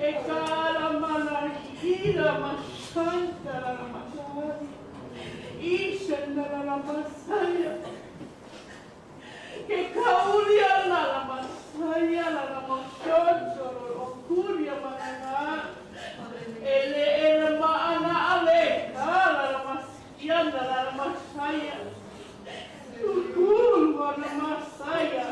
e kala mana ira masanta la masaya. Isha la masaya. Che caulia la masaya la masonzo lo curia manana. Ele maana ale kala la masaya la masaya. Kurwa la masaya.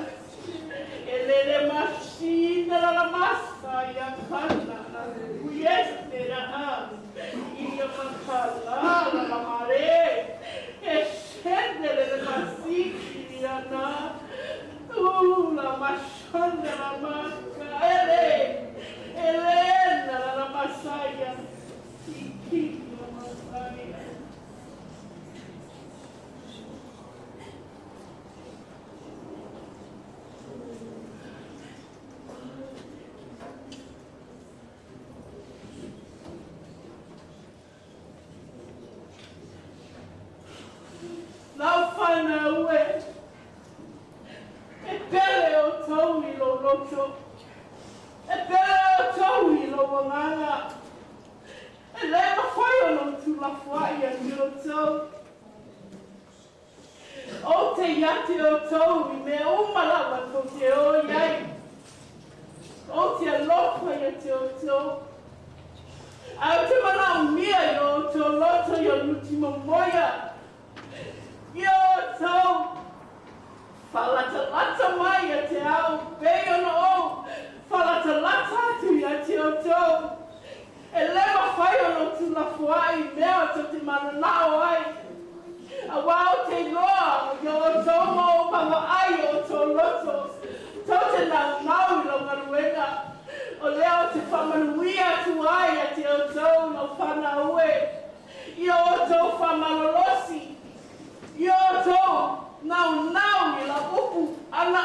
Ele masina la masaya kana la uyestera a. Ia makala la mare. Escendere le masiki na. La machanda la maca. Elena la masaya. Iki la masaya. Não fana ue, e pele o tau I lo loto, e pele o tau I lo wanganga, e lema whai o no tu la whai a ni o tau. O te yate o tau I me umalawa ko te o iai, o te alofa I te o tau. Au te mana o mia I o te o loto I o nuti momoia. Yo tau, falata mai a te au, peo no o, falata atu I te o tau. E lewa whai o no tu la whai, mea to te mana nao ai. A wao te loa, yo o tau mo o pama ai o tō loto. Tau te nao I lo ngaruenga. O leo te whamanuia tu ai a te o tau no whana ue. Yo o tau whamalolosi. Yo tō, nau I la upu, ana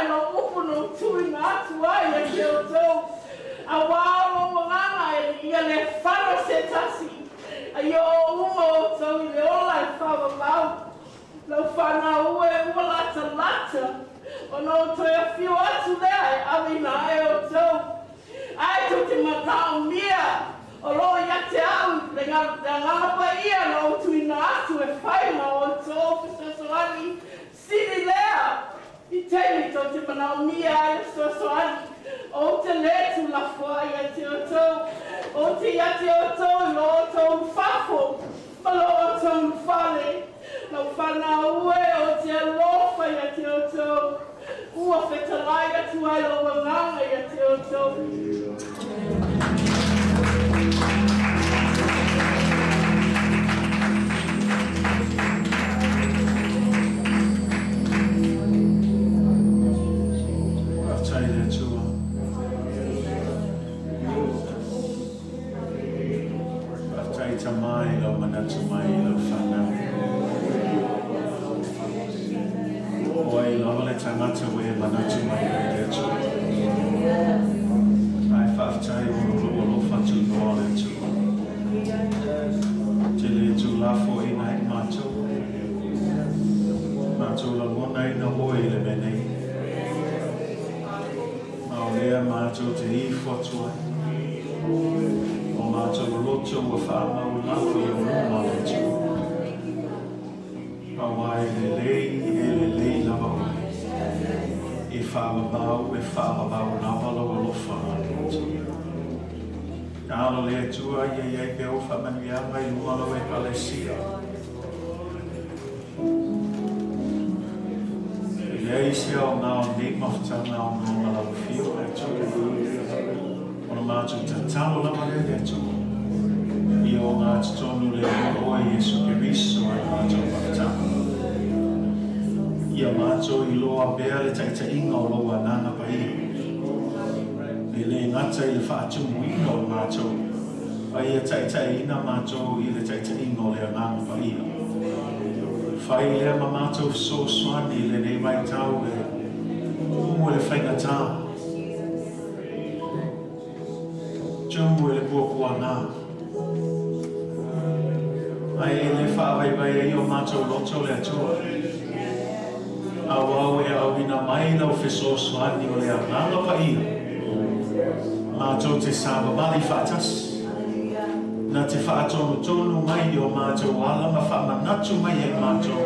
I la upu no tui ngā atu ai a te o tō. A wālo wanganga I le wharo se tasi. A yo uma o tō I le ola I whawawau. Lau whana ue ua lata. O no toi a whio atu lea e awina e o tō. Ai to te matao mia. O lo ia te au, le ngapa ia no tui ngā atu e whainga o tō fisosoani. Sini lea, I teini to te manao mia ai fisosoani. O te le tu la whai a te o tō. O te ia te o tō, lo o tō mwhafo. Ma lo o tō mwhale. Lau whanau ue o te alofa I a te o tō. Ua whetalai atu ai lo wanganga I a te o tō. Mai lo manatu mai lo whanau. Oi lo le tangata we manatu mai le tu. Ai whaftai o lo whatu noa le tu. Te le tu lafo I nai matu. Matu la mona I na hoi le menei. Mao lea matu te I whatua. O mātou roto ua whaamau lafu I o Roma le tu. Awai le lei lava oi. E whaamabau lava lo alofa le tu. Nālo le atua iei pe o whamanu ia mai lumalo e Palesia. Iei se au ngāo ni maftanga o Roma la fio le tu. Ona mātou tatalo lava le tu. I o ngā tonu le o Jesu Keriso ai mātou whakatanga. I a mātou I loa bea le taitaiina o loa nana pai. Le le ngata I le whaatumu ina o mātou. Ai a taitaiina mātou I le taitaiina o le nana pai. Whai lea ma mātou so swani le nei mai tau e umu le whaingatā. Tumu e le buapua nā. Ai e le whaawaiwai e o mātou loto le atua. Au au e au ina mai lau wheso swani o le anganga paia. O Mātou te sāwa mali whātas. Nā te whaatonu mai o mātou alanga whamanatu mai e mātou.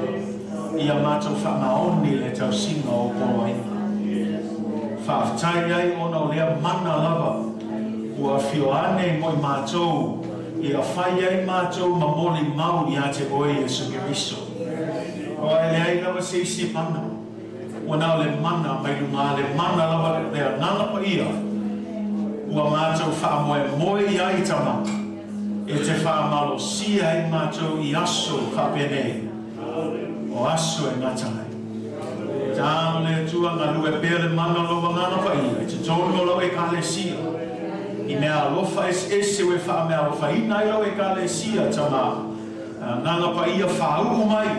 Ia mātou whamaoni le tau singa o poloaina. Whaaftai ai ona o lea mana lava. Ua whioane moi mātou. Ia whai ai mātou mamoli mau i a te oe Jesu Kiriso. O ai le ai lava se isi mana. Wana o le mana mai lunga le mana lava lea nana pa ia. Ua mātou whaamoe moe i ai tama. E te whaamalo sia ai mātou i aso whapene. O aso e ngatai. Tāo le tua ngā lue pēle mana lova ngana pa ia. E te tōno lau e ka le sia. I mea alofa ese we wha mea alofa ina i lau e ka le sia tama. Ngana pa ia whauhu mai.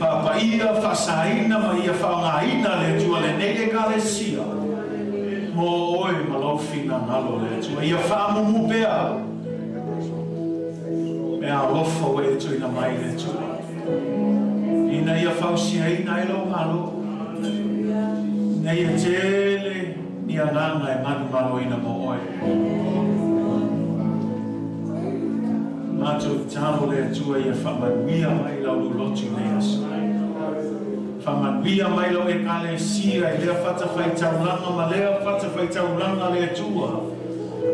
Wha pa ia wha saina ma ia wha ngā ina le tua le nei e ka le sia. Mo oe malofina ngalo le tua. Ia wha mumu pea. Mea alofa we e tuina mai le tua. Ina ia whausia ina i lau malo. Nei e tele ni ananga e manu malo ina mo oe. Mātou tālo le atua ia whamanuia mai lau lotu nei aso. Whamanuia mai lau e kale sia i lea whatawhai tauranga ma lea whatawhai tauranga le atua.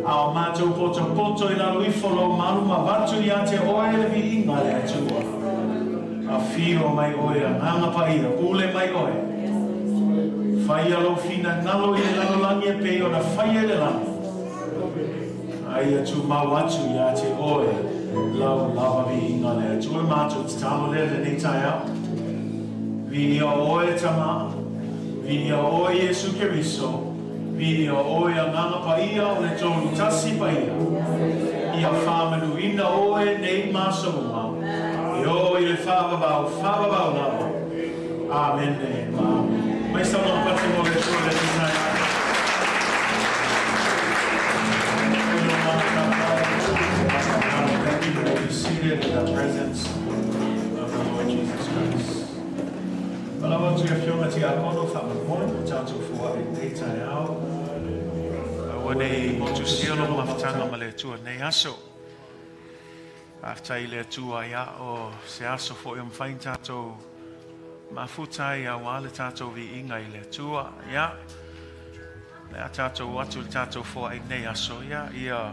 Ao mātou poto i lau ifolo maru ma watu i a te oe le vi inga le atua. A fio mai oe a nganga pa ia, pule mai oe. Whai alo fina ngalo i le lalolangi e pei o na whai e le langi. Ai atu mau atu i a te oe, lau lava vi inga le atu e mātou te tamo le nei tai au. Vi o oe tama, vi o oe Jesu Kiriso, vi o oe a nganga pa ia o le tonu tasi pa ia. Ia whamanu ina oe nei Samoa. I o i le whawabau lava. Amen e amen. Mai Samoa pati mo le tō le tina ia. Thank you for being seated in the presence of the Lord Jesus Christ. Malawa tu ia whionga ti a kono whamamoe, tātou fua e nei tai au. Wane i motu siolo mawhatanga ma le tua nei aso. Aftai le tua ia o se aso fo iom whain tātou mafutai a wale tātou vi inga i le tua ia. Le a tātou atu le tātou fo ai nei aso ia. Ia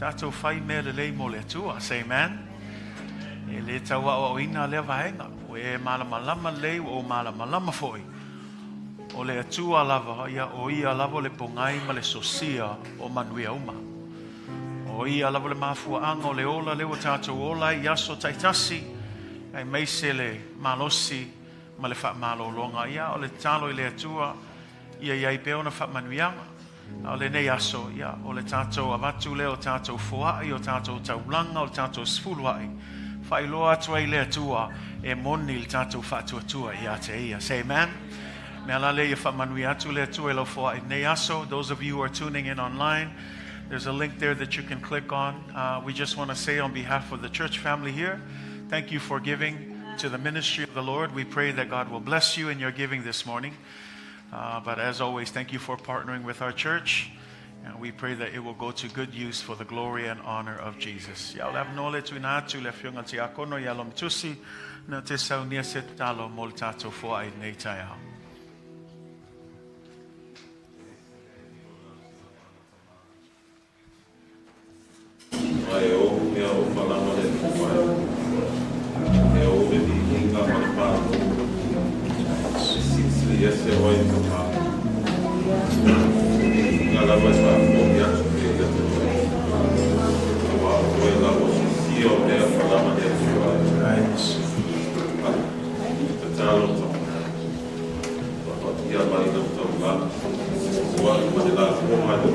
tātou whai me le lei mo le tua, say amen. E le taua o ina le vahenga. O e malamalama lei o malamalama foi. O le atua lava ia o ia lava le pongai ma le sosia o manuia uma. O ia lava le mafua anga o le ola le o tātou ola i aso taitasi ai meise le malosi ma le wha malo longa ia o le talo i le atua ia iai peona wha manuianga o le nei aso ia o le tātou avatu le o tātou fuai o tātou taulanga o le tātou sfuluai whai loa atua i le atua e moni le tātou wha atua ia te ia. Say amen. Me ala le ia wha manui atu le atua e lo fuai nei aso. Those of you who are tuning in online, there's a link there that you can click on. We just want to say on behalf of the church family here, thank you for giving to the ministry of the Lord. We pray that God will bless you in your giving this morning. But as always, thank you for partnering with our church. And we pray that it will go to good use for the glory and honor of Jesus. Ya le nole tu na tu le fiona ti akono ya lom tusi na te saunia set talo moltato fo ai nei tai au. Ai o me o falando de e o de inga para se esse o aí nada mais para o dia que o lá o CEO de falando de talo o dia mais do lá o de lá o mais do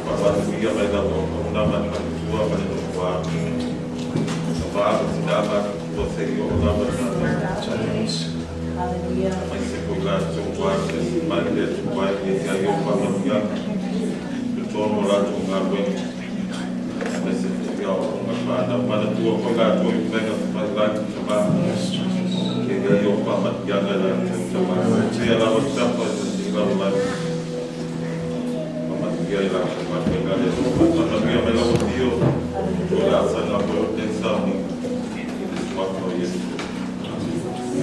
para via vai dar uma manual para o quarto para dava você e o lá mas se cuidar do quarto mais de vai e aí eu para via eu tô no lado do água mas se ficar para tua cuidar tu pega faz lá que aí eu para via lá se ela você faz lá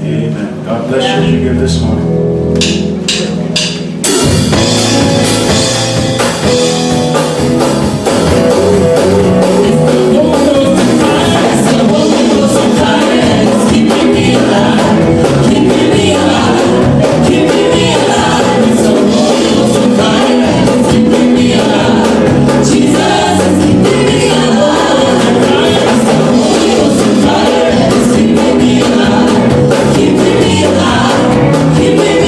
Amen. God bless you as you give this morning. Keep me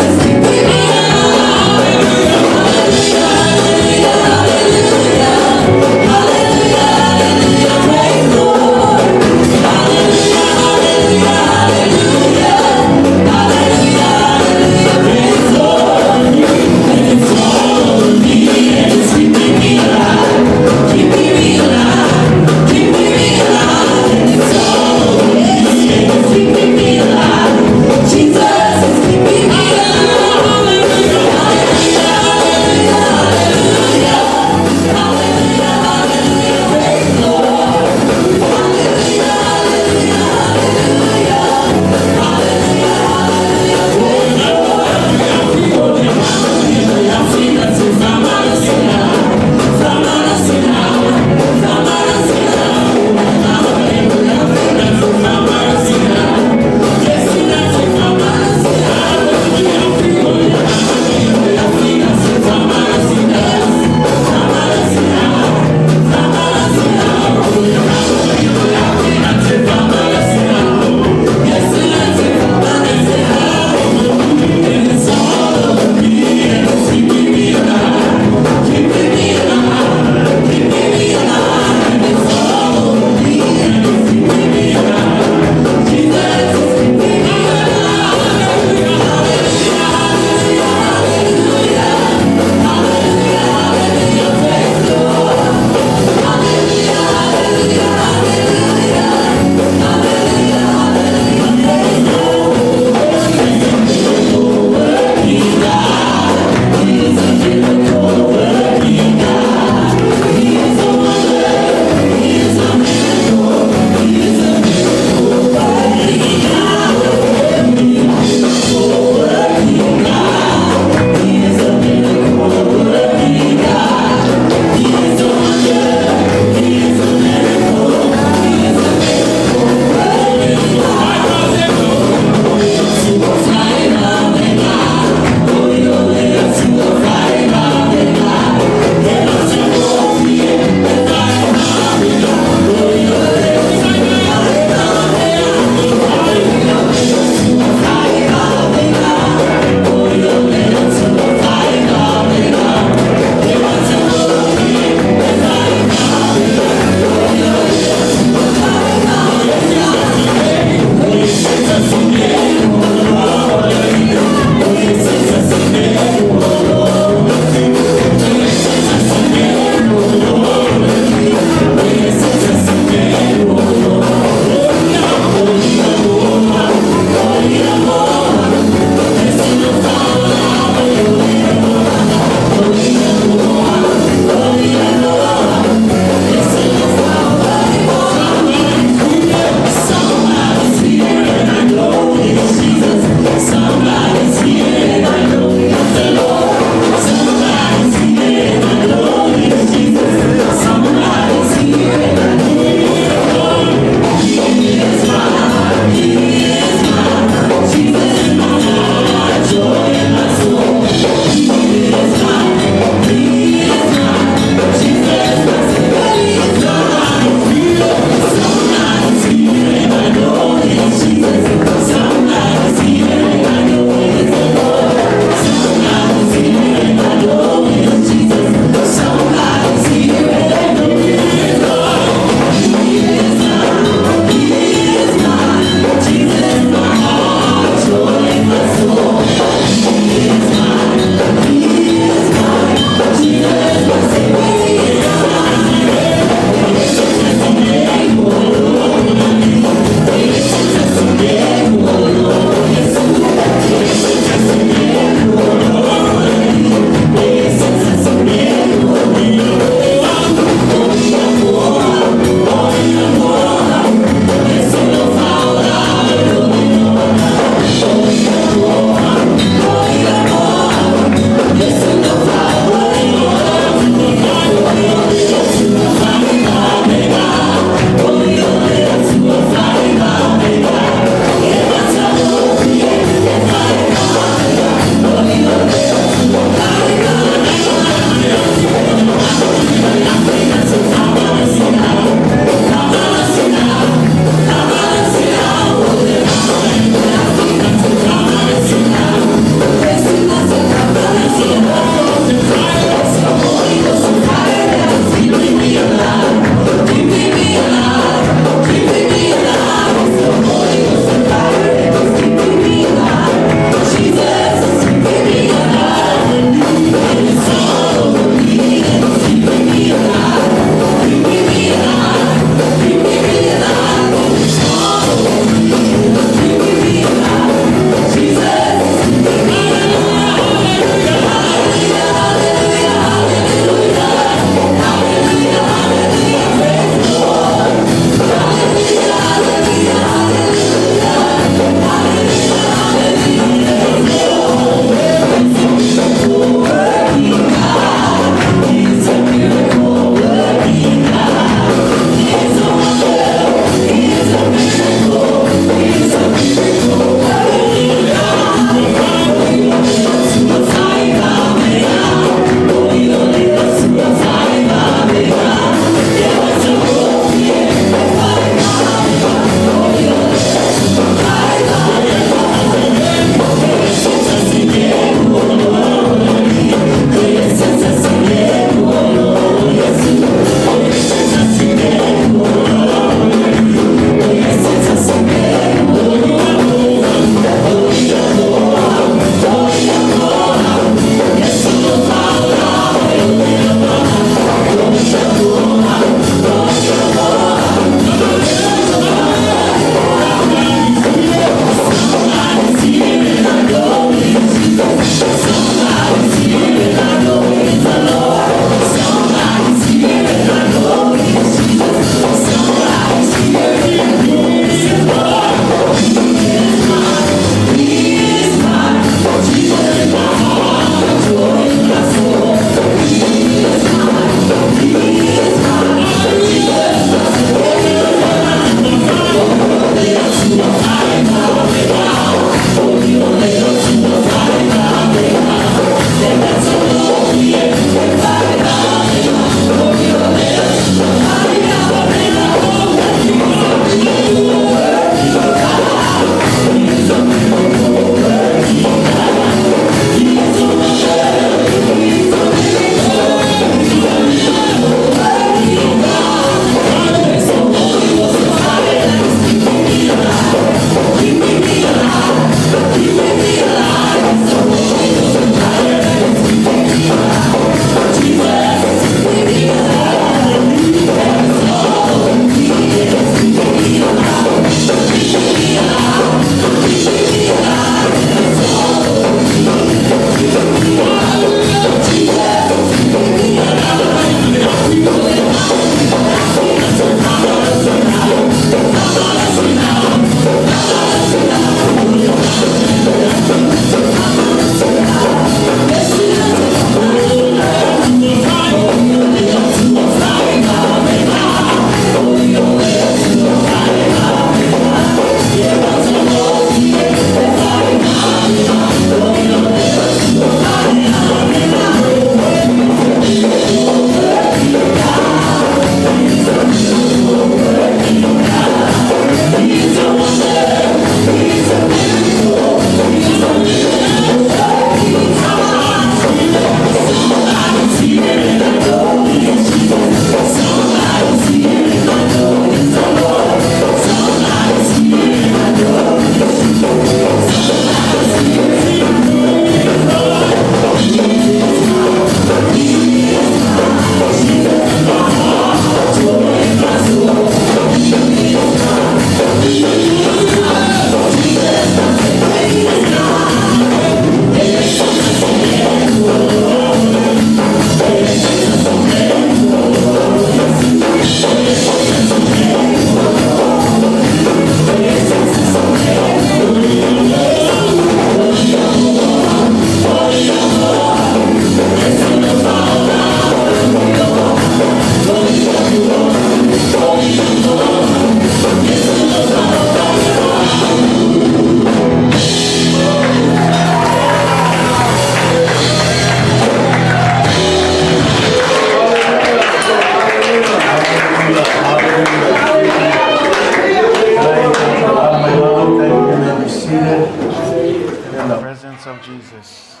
of Jesus.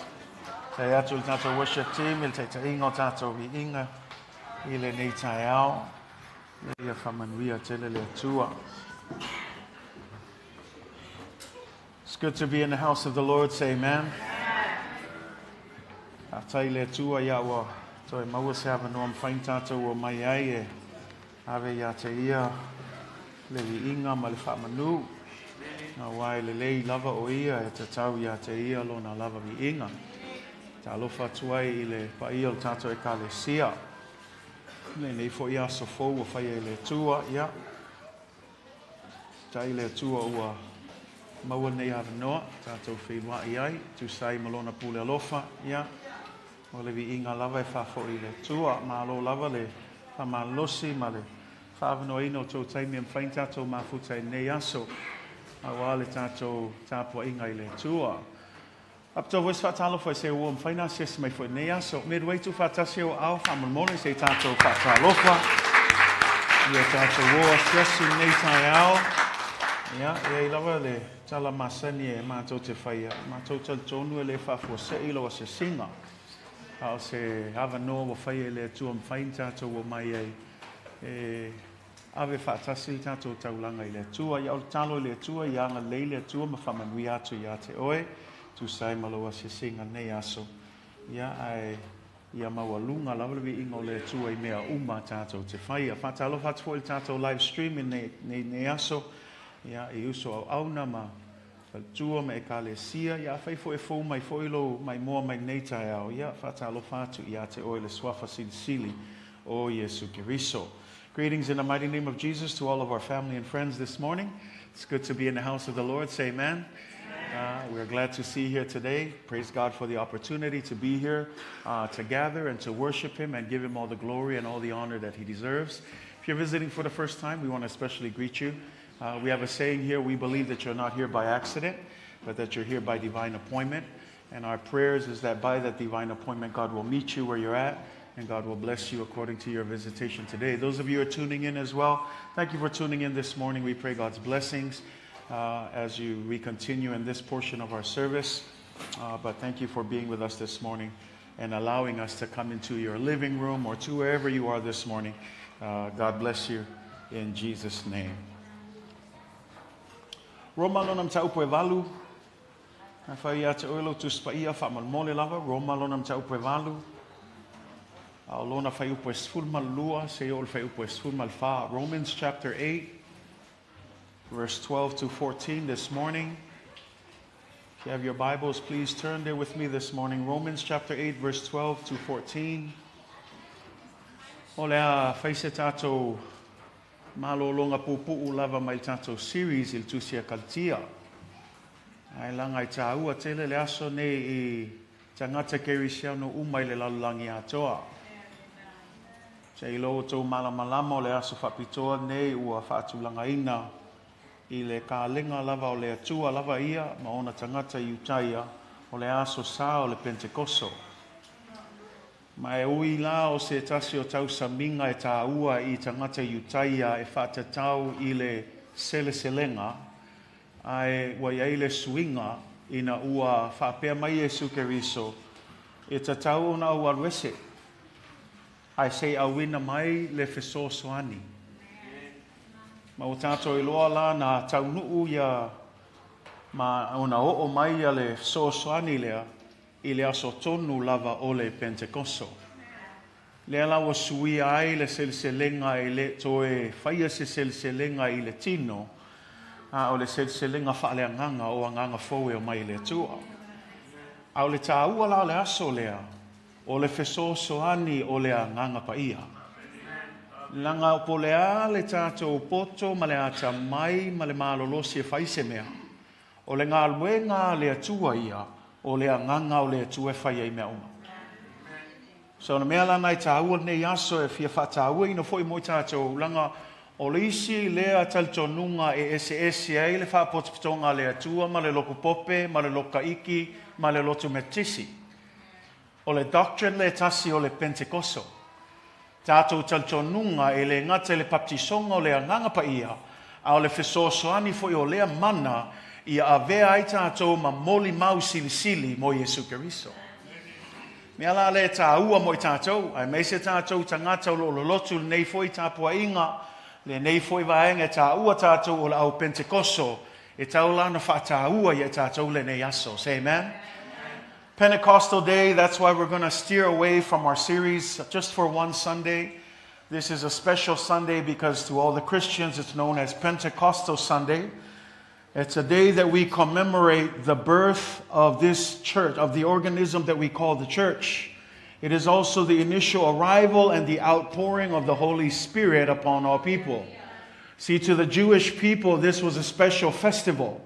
Te atu le tātou worship team, il taitaiina o tātou i inga, i le nei tai au, le ia whamanuia tele le atua. It's good to be in the house of the Lord, say amen. A tai le atua ia wa, toi maua se hawa noam whain tātou o mai ai e, ave ia te ia, le i inga ma le whamanu, na wai le lei lava o ia e te tau ia te ia lo na lava vi inga. Ta alofa tuai i le paia o tātou e ka le sia. Nei fo ia so fou o whai e le tua ia. Ta i le tua ua maua nei hawa noa, tātou whiwa i ai, tu sai malona pule alofa ia. O le vi inga lava e whafo i le tua, ma alo lava le whamalosi ma le whaavano ino tō taimi am whain tātou mafutai nei aso. A wale tātou tāpua inga i le tua. Apto voice whatalo foi se o whaina ses mai foi nei aso. Midway tu whatasi o au whamamone se tātou whatalofa. Ia tātou o stresu nei tai au. Ia, ia i lava le tala masani e mātou te whaia. Mātou tal tonu e le whafua se ilo a se singa. Ao se hawa noa wa whaia e le tua mwhain tātou o mai ei. Ave whaatasi tātou taulanga i le tua. Ia o talo i le tua, ia anga lei le tua, ma whamanui atu ia te oe. Tu sai maloa se singa nei aso. Ia ai, ia maua lunga lawalawi ingo le tua i mea uma tātou te whaia. Whaatalo whaatfo i tātou live stream i nei aso. Ia i uso au auna ma tua me e ka le sia. Ia whaifo e fōu mai foilo mai moa mai nei tai au. Ia whaatalo whaatu ia te oe le swafa sili o Yesu Kiriso. Greetings in the mighty name of Jesus to all of our family and friends this morning. It's good to be in the house of the Lord. Say amen. We're glad to see you here today. Praise God for the opportunity to be here, to gather and to worship Him and give Him all the glory and all the honor that He deserves. If you're visiting for the first time, we want to especially greet you. We have a saying here, we believe that you're not here by accident, but that you're here by divine appointment. And our prayers is that by that divine appointment, God will meet you where you're at, and God will bless you according to your visitation today. Those of you who are tuning in as well, thank you for tuning in this morning. We pray God's blessings as we continue in this portion of our service. But thank you for being with us this morning and allowing us to come into your living room or to wherever you are this morning. God bless you in Jesus' name. Roma lonam taupu e valu. Na whaia te oilo tu spaia whamal mole lava. Roma lonam taupu e valu. Lona whai upo e sfulmal lua. Se ol whai upo e sfulmal wha. Romans chapter 8. Verse 12 to 14 this morning. If you have your Bibles, please turn there with me this morning. Romans chapter 8, verse 12 to 14. Olea whaise tātou malolonga pupu lava mai tātou series il tusia kaltia. Ai langa I tāua tele le aso nei I tangata kerisiano umai le lalulangi atoa. Se ilo tau malamalama o le aso whapitoa nei ua whaatulanga ina. I le kālenga lava o le atua lava ia, ma ona tangata I utaia, o le aso sā o le Pentekoso. Ma e ui la o se tasi o tau saminga e tāua I tangata I utaia e whātatau I le seleselenga, ai wa iai le suinga ina ua whapea mai Yesu Keriso, e tatau ona au arwese, ai sei awina mai le fesosoani. Ma o tātou I loa la na taunuu ia ma ona o mai a le sosoani lea I le aso tonu lava o le Pentekoso. Lea lawa suia ai le selselenga I le toe whaia se selselenga I le tino o le selselenga whaaleanganga o anganga foe o mai le tua. Au le tāua la le aso lea o le fesosoani o le anganga paia. Langa o polea le tātou poto ma le ata mai ma le malolosi e whaise mea. O le ngā luenga le atua ia o le anganga o le atua e whaia I mea uma. So na mea lana I tāua nei aso e fia whataua ina foi moi tātou langa o le isi lea taltonunga e ese ai le whapotopitonga le atua ma le loko pope, ma le loka iki, ma le loto metisi. O le doctrine le tasi o le Pentekoso. Tātou taltonunga e le ngata le baptisonga o le anganga paia, a o le fesosoani foi o lea mana ia avea ai tātou ma moli mau silisili mo Yesu Keriso. Me ala le tāua mo i tātou, ai meise tātou tangata lo lotu le nei foi tāpua inga, le nei foi vaenga tāua tātou o la au Pentekoso, e taulana wha tāua i tātou le nei aso. Say amen. Pentecostal Day, that's why we're going to steer away from our series just for one Sunday. This is a special Sunday because to all the Christians it's known as Pentecostal Sunday. It's a day that we commemorate the birth of this church, of the organism that we call the church. It is also the initial arrival and the outpouring of the Holy Spirit upon all people. See, to the Jewish people, this was a special festival.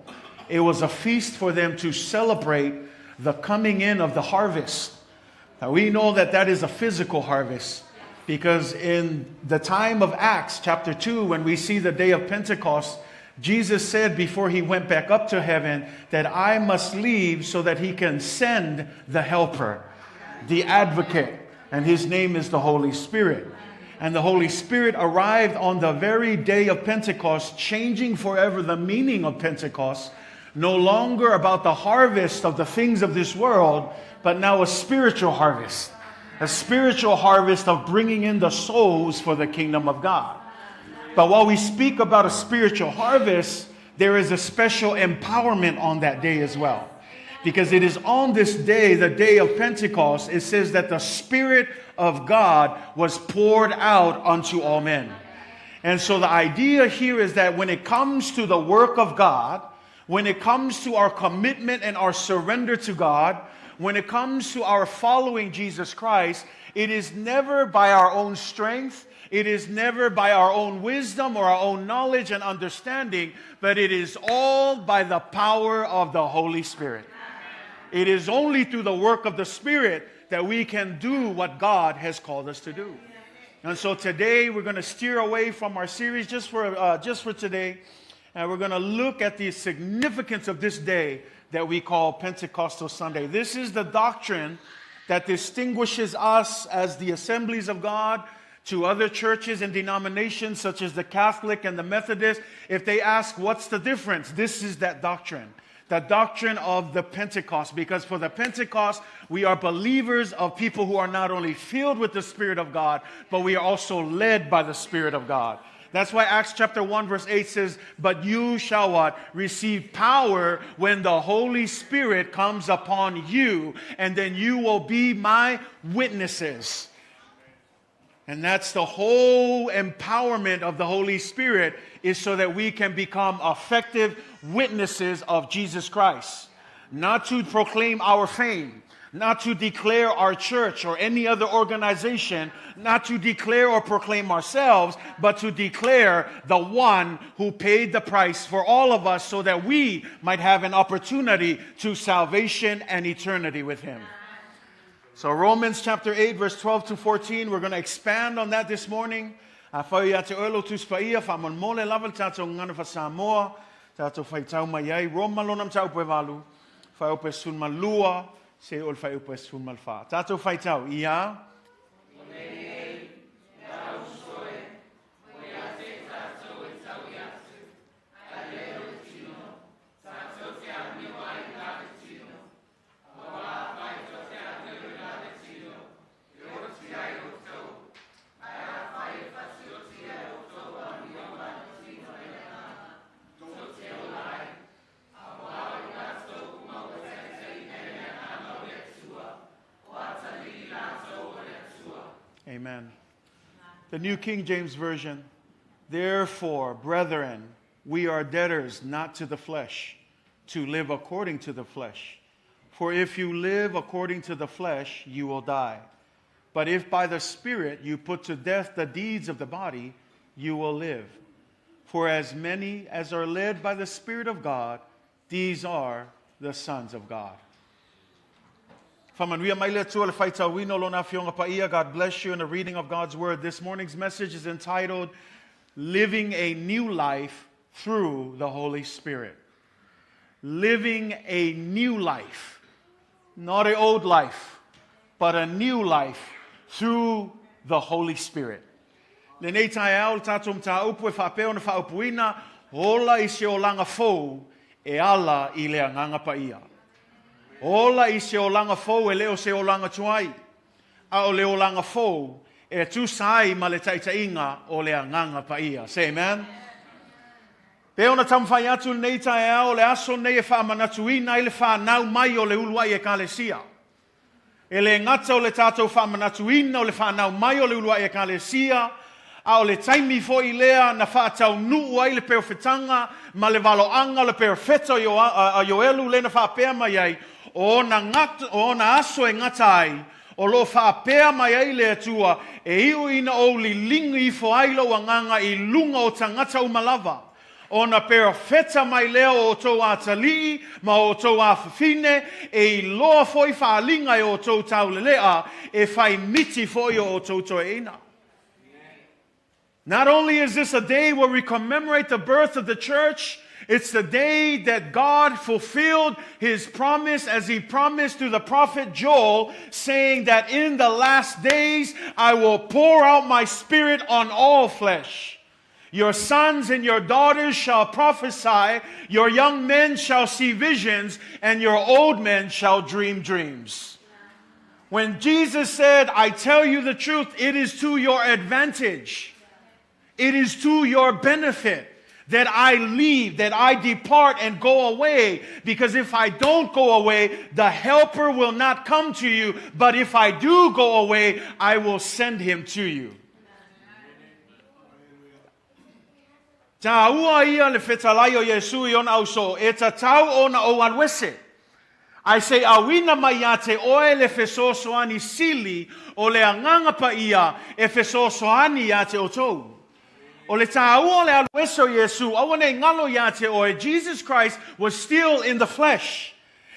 It was a feast for them to celebrate the coming in of the harvest. Now, we know that that is a physical harvest because in the time of Acts chapter 2, when we see the day of Pentecost, Jesus said before he went back up to heaven that I must leave so that he can send the helper, the advocate, and his name is the Holy Spirit. And the Holy Spirit arrived on the very day of Pentecost, changing forever the meaning of Pentecost, no longer about the harvest of the things of this world, but now a spiritual harvest of bringing in the souls for the kingdom of God. But while we speak about a spiritual harvest, there is a special empowerment on that day as well. Because it is on this day, the day of Pentecost, it says that the Spirit of God was poured out unto all men. And so the idea here is that when it comes to the work of God, when it comes to our commitment and our surrender to God, when it comes to our following Jesus Christ, it is never by our own strength. It is never by our own wisdom or our own knowledge and understanding, but it is all by the power of the Holy Spirit. It is only through the work of the Spirit that we can do what God has called us to do. And so today we're going to steer away from our series just for today, and we're going to look at the significance of this day that we call Pentecostal Sunday. This is the doctrine that distinguishes us as the Assemblies of God to other churches and denominations such as the Catholic and the Methodist. If they ask what's the difference, this is that doctrine. The doctrine of the Pentecost. Because for the Pentecost, we are believers of people who are not only filled with the Spirit of God, but we are also led by the Spirit of God. That's why Acts chapter 1 verse 8 says, but you shall what? Receive power when the Holy Spirit comes upon you, and then you will be my witnesses. And that's the whole empowerment of the Holy Spirit, is so that we can become effective witnesses of Jesus Christ. Not to proclaim our fame, not to declare our church or any other organization, not to declare or proclaim ourselves, but to declare the one who paid the price for all of us so that we might have an opportunity to salvation and eternity with him. So Romans chapter 8, verse 12 to 14, we're going to expand on that this morning. Samoa, Roma lonam tau pevalu, fai ope sun malua, se ol fai ope sun malfa. Tato fai tau, ia? Amen. The New King James Version. Therefore, brethren, we are debtors not to the flesh, to live according to the flesh. For if you live according to the flesh, you will die. But if by the Spirit you put to death the deeds of the body, you will live. For as many as are led by the Spirit of God, these are the sons of God. God bless you in the reading of God's Word. This morning's message is entitled, Living a New Life Through the Holy Spirit. Living a new life. Not an old life, but a new life through the Holy Spirit. Olaga Fou, e ala I le Agaga Paia. Ola I se Olaga Fou e leo se Olaga tuai. A o le Olaga Fou e tu sai ma le taitaiina o le Agaga Paia. Say amen. Pe ona tamwhai atu nei tae ao le aso nei e whaamanatuina I le whanau mai o le uluai e kalesia. E le ngata o le tātou whaamanatuina o le whanau mai o le uluai e kalesia. A o le taimi fo I lea na whaatau nuu ai le peofetanga ma le waloanga le peofeta a Yoelu le na whaapea mai ai. O na aso e ngata ai. O lo whaapea mai ai le atua e iu ina o li lingi I fo ailo wanganga I lunga o tangata umalava. O na peofeta mai leo o tau atali, ma o tau awhawhine, e I loa foi whaalinga o tau taulelea, e whai miti foi o tau toeina. Not only is this a day where we commemorate the birth of the church, it's the day that God fulfilled His promise as He promised through the prophet Joel, saying that in the last days I will pour out my spirit on all flesh. Your sons and your daughters shall prophesy, your young men shall see visions, and your old men shall dream dreams. When Jesus said, I tell you the truth, it is to your advantage. It is to your benefit that I leave, that I depart and go away. Because if I don't go away, the helper will not come to you. But if I do go away, I will send him to you. Taua ia le whetalai o Yesu I ona au so, e tatau ona o alwese. I say, awina mai a te oe le whesosoani sili o le Agaga Paia e whesosoani a te otou. O le taua le alwese o Yesu, awane ngalo ia te oe, Jesus Christ was still in the flesh.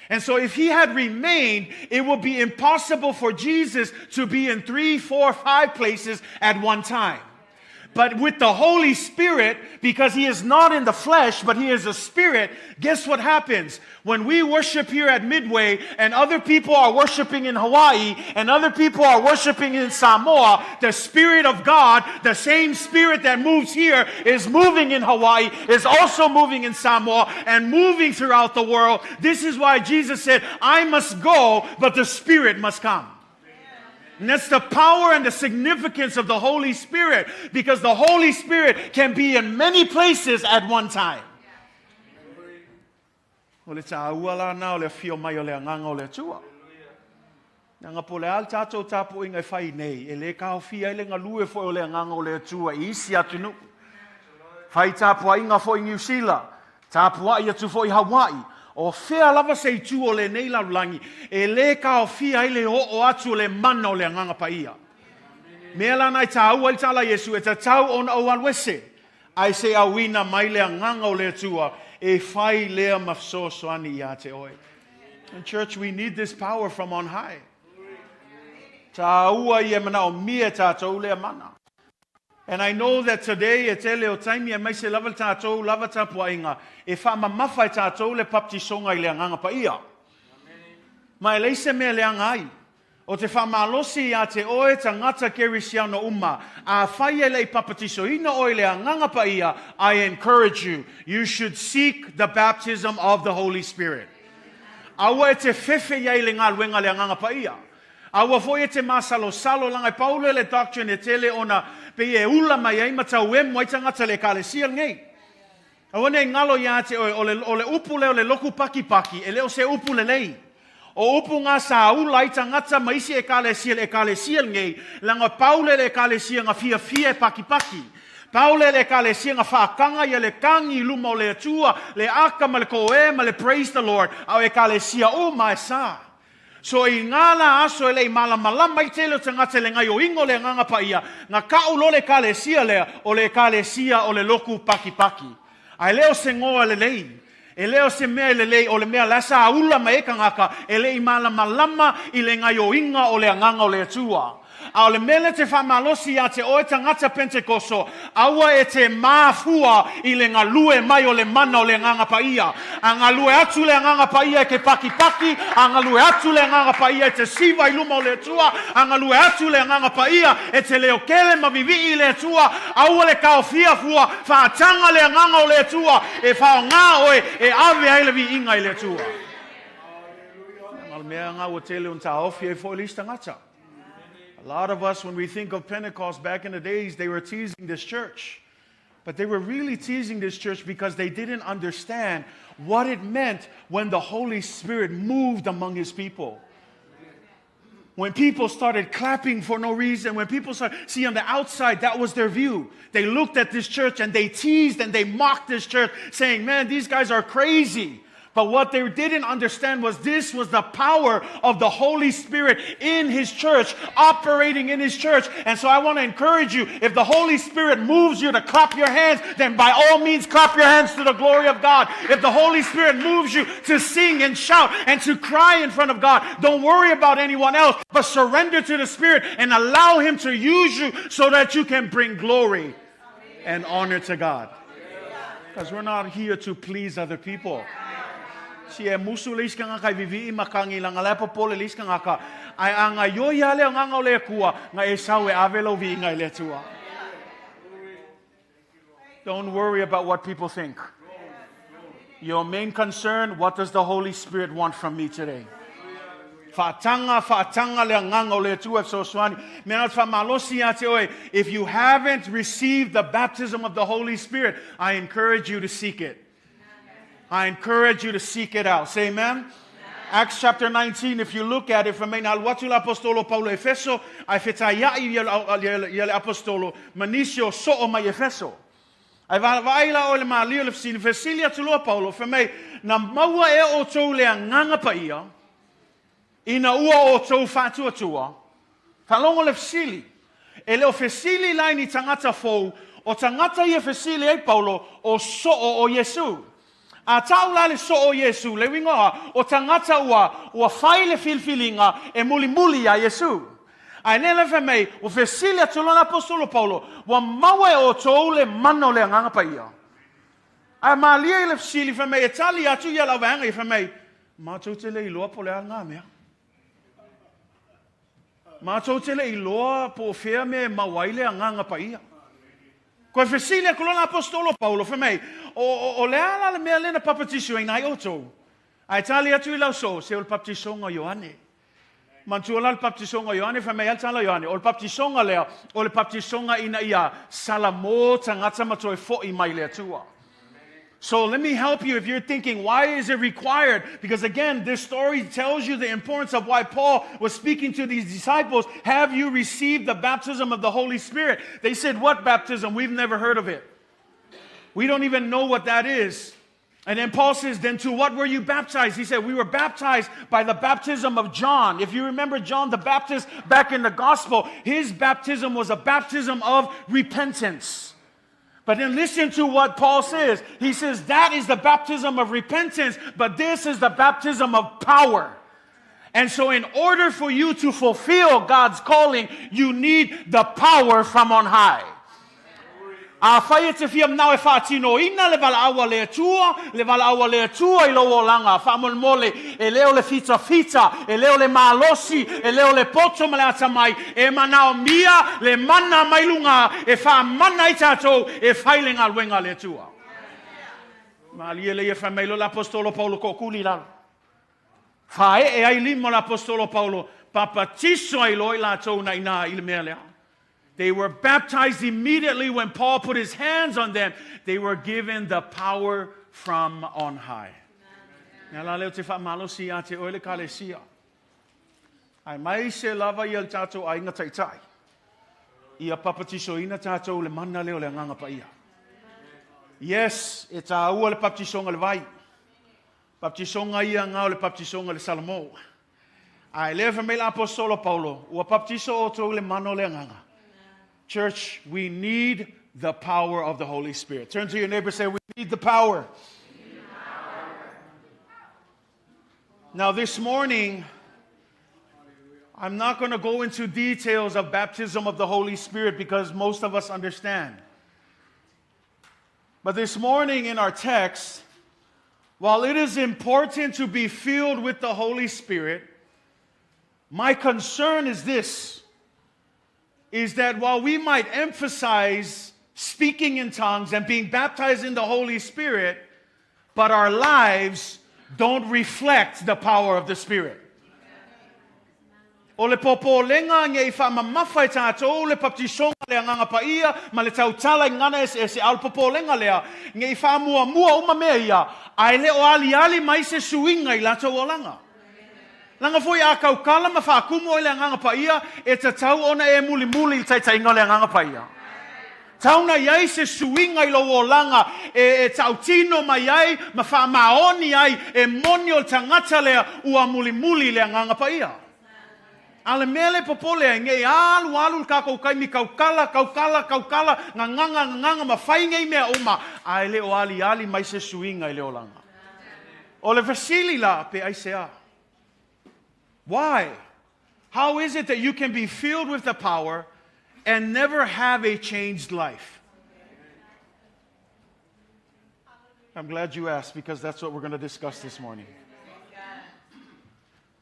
And so if he had remained, it would be impossible for Jesus to be in 3, 4, 5 places at one time. But with the Holy Spirit, because he is not in the flesh, but he is a spirit, guess what happens? When we worship here at Midway, and other people are worshiping in Hawaii, and other people are worshiping in Samoa, the Spirit of God, the same Spirit that moves here, is moving in Hawaii, is also moving in Samoa, and moving throughout the world. This is why Jesus said, I must go, but the Spirit must come. And that's the power and the significance of the Holy Spirit, because the Holy Spirit can be in many places at one time. O le tāua la na o le fio mai o le Agaga o le tua. Nanga po le al tātou tāpu inga whai nei, e le kao fia le ngalue fo o le Agaga o le tua, I isi atu nu. Whai tāpua inga fo I New Zealand, tāpua I atu fo I Hawaii. O whea lava sei tu o le nei laulangi, e le ka o fia i le o atu le mana o le Agaga Paia. Mea lana I tāua I tala Yesu, e ta tau ona o alwese. Ai se awina mai le Agaga o le tua, e whai lea mafsosoani I a te oe. And church, we need this power from on high. Tāua I e mana o mia tātou lea mana. And I know that today, e te leo taimi e mai se lava tātou, lava tāpua inga, e whaamamawhai tātou le paptisonga I le Agaga Paia. Ma e leise mea le angai. O te whaamalosi a te oe ta ngata kerisiano uma, a whai e le papatisoina o le Agaga Paia, I encourage you, you should seek the baptism of the Holy Spirit. Awa e te whewhe iei le ngā luenga le Agaga Paia. Awa foi e te masalo-salo langa Paulo le doctrine e tele ona pe e ula mai ai matau e moi tangata le kalesia ngei. Awa ne ngalo ia te o le upu leo le loku paki-paki, e leo se upu le lei. O upu ngā sa ula I tangata maisi e kalesia ngei, langa Paulo le kalesia nga fia paki-paki. Paulo le kalesia nga whaakanga ia le kangi luma o le atua, le aka ma le koe ma le praise the Lord, au e kalesia o mai sa. So I ngala aso ele I malama I tele o tangata le ngai o ingo le Agaga Paia, nga kaulo le kalesia lea, o le kalesia o le loku paki-paki. Ai leo se ngoa le lei, e leo se mea le lei, o le mea lasa aula ma eka ngaka, e le I malama I le ngai o inga o le Agaga o le atua. A o le mele te whamalosi a te oe tangata Pentekoso, aua e te māfua i le ngalue mai o le mana o le nganga paia. A ngalue atu le nganga paia e ke paki, a ngalue atu le nganga paia e te siva i luma o le tua, a ngalue atu le nganga paia e te leo kele mavivi i le tua, aua le kaofia fua, whaatanga le nganga o le tua, e whao ngā oe e ave ailevi inga i le tua. Mea ngā ua tele un ta ofia e fo ilis tangata. A lot of us, when we think of Pentecost back in the days, they were teasing this church. But they were really teasing this church because they didn't understand what it meant when the Holy Spirit moved among His people. When people started clapping for no reason, when people started, see on the outside, that was their view. They looked at this church and they teased and they mocked this church, saying, man, these guys are crazy. But what they didn't understand was this was the power of the Holy Spirit in His church, operating in His church. And so I want to encourage you, if the Holy Spirit moves you to clap your hands, then by all means clap your hands to the glory of God. If the Holy Spirit moves you to sing and shout and to cry in front of God, don't worry about anyone else, but surrender to the Spirit and allow Him to use you so that you can bring glory and honor to God. Because we're not here to please other people. Si e musu le iska nga kai vivi I makangi la nga lepa pole le iska nga ka ai anga yoia le nga nga le kua nga e sau e avelo vi nga le tua. Don't worry about what people think. Your main concern, what does the Holy Spirit want from me today? Fa'atanga le nga le tua so swani. Mena fa malosi ate oe. If you haven't received the baptism of the Holy Spirit, I encourage you to seek it. I encourage you to seek it out. Say amen. Acts chapter 19, if you look at it, from watu l'apostolo Paulo Efeso, ai fetaiai yele apostolo, manisio so mai Efeso. Ai vaila o le malio le fsini, fesilia tuloa Paulo, from me, na maua e o tau lea nganga paia, ina ua o tau fatua tua, falongo le fsili, e leo fesili laini tangata fou, o tangata ia fesili ai Paulo, o so o Yesu. A tau la le so o Yesu, le wingoa, o tangata ua whai le filfilinga e muli a Yesu. Ai nele fe mei, o fesilia tulona apostolo Paulo, wa maua e o tou le mano le nganga paia. Ai malia le fsili fe mei, e tali atu ia la wanga i fe mei, mātou te le iloa po le anga mea. Mātou te le iloa po fea me mawai le nganga paia. Koe fesilia kolona apostolo Paulo, fe mei, o le ala le mea lena papatiso e nai oto. Ai tali atu I lau so, se o le papatisonga Ioane. Mantua la le papatisonga Ioane, fe mei altala Ioane. O le papatisonga lea, o le papatisonga ina ia salamo tangata matoi fo I mai lea tua. So let me help you if you're thinking, why is it required? Because again, this story tells you the importance of why Paul was speaking to these disciples. Have you received the baptism of the Holy Spirit? They said, what baptism? We've never heard of it. We don't even know what that is. And then Paul says, then to what were you baptized? He said, we were baptized by the baptism of John. If you remember John the Baptist back in the gospel, his baptism was a baptism of repentance. But then listen to what Paul says. He says that is the baptism of repentance, but this is the baptism of power. And so in order for you to fulfill God's calling, you need the power from on high. A whai te whiam nau e whaatino ina le wala awa le tua I loa langa, whamol mole, e leo le fita, e leo le malosi, e leo le poto ma le atamai, e manao mia, le mana mailunga, e wha mana I tatou, e whailenga wenga le tua. Ma lia le e whameilo l'apostolo Paulo ko kuli lalo. Whae e ai limo l'apostolo Paulo, papatiso ai loi la tou na ina I le mea lea. They were baptized immediately when Paul put his hands on them. They were given the power from on high. Nga la leo te whamalosi a te oile kalesia. Ai mai se lava I al tatou ai nga taitai. Ia papatiso ina tatou le mana leo le nganga paia. Yes, e tā ua le papatisonga le vai. Papatisonga ia ngau le papatisonga le Salamo. Ai leo whamela apostolo Paulo. Ua papatiso o tau le mano le nganga. Church, we need the power of the Holy Spirit. Turn to your neighbor and say, we need the power. Now this morning, I'm not going to go into details of baptism of the Holy Spirit because most of us understand. But this morning in our text, while it is important to be filled with the Holy Spirit, my concern is this, is that while we might emphasize speaking in tongues and being baptized in the Holy Spirit, but our lives don't reflect the power of the Spirit. O le popolenga nge ifa mamawhai tātou le papisonga le Agaga Paia ma le tautala I ngana se al popolenga lea nge ifa mua uma mea ia ai le o ali mai se suinga I lato o langa. Langa foi a kaukala ma whaakumo I le Agaga Paia e tatau ona e muli taitaiina le Agaga Paia. Tauna iai se suinga I lo o langa e tino mai iai ma whaamaoni ai e moni o tangata lea ua muli le Agaga Paia. Ale mele popole nge alu kako kai mi kaukala nganga ma fai nge mea uma ai le o ali mai se suinga I le olanga. O le vasili la pe aisea. Why? How is it that you can be filled with the power and never have a changed life? I'm glad you asked because that's what we're going to discuss this morning.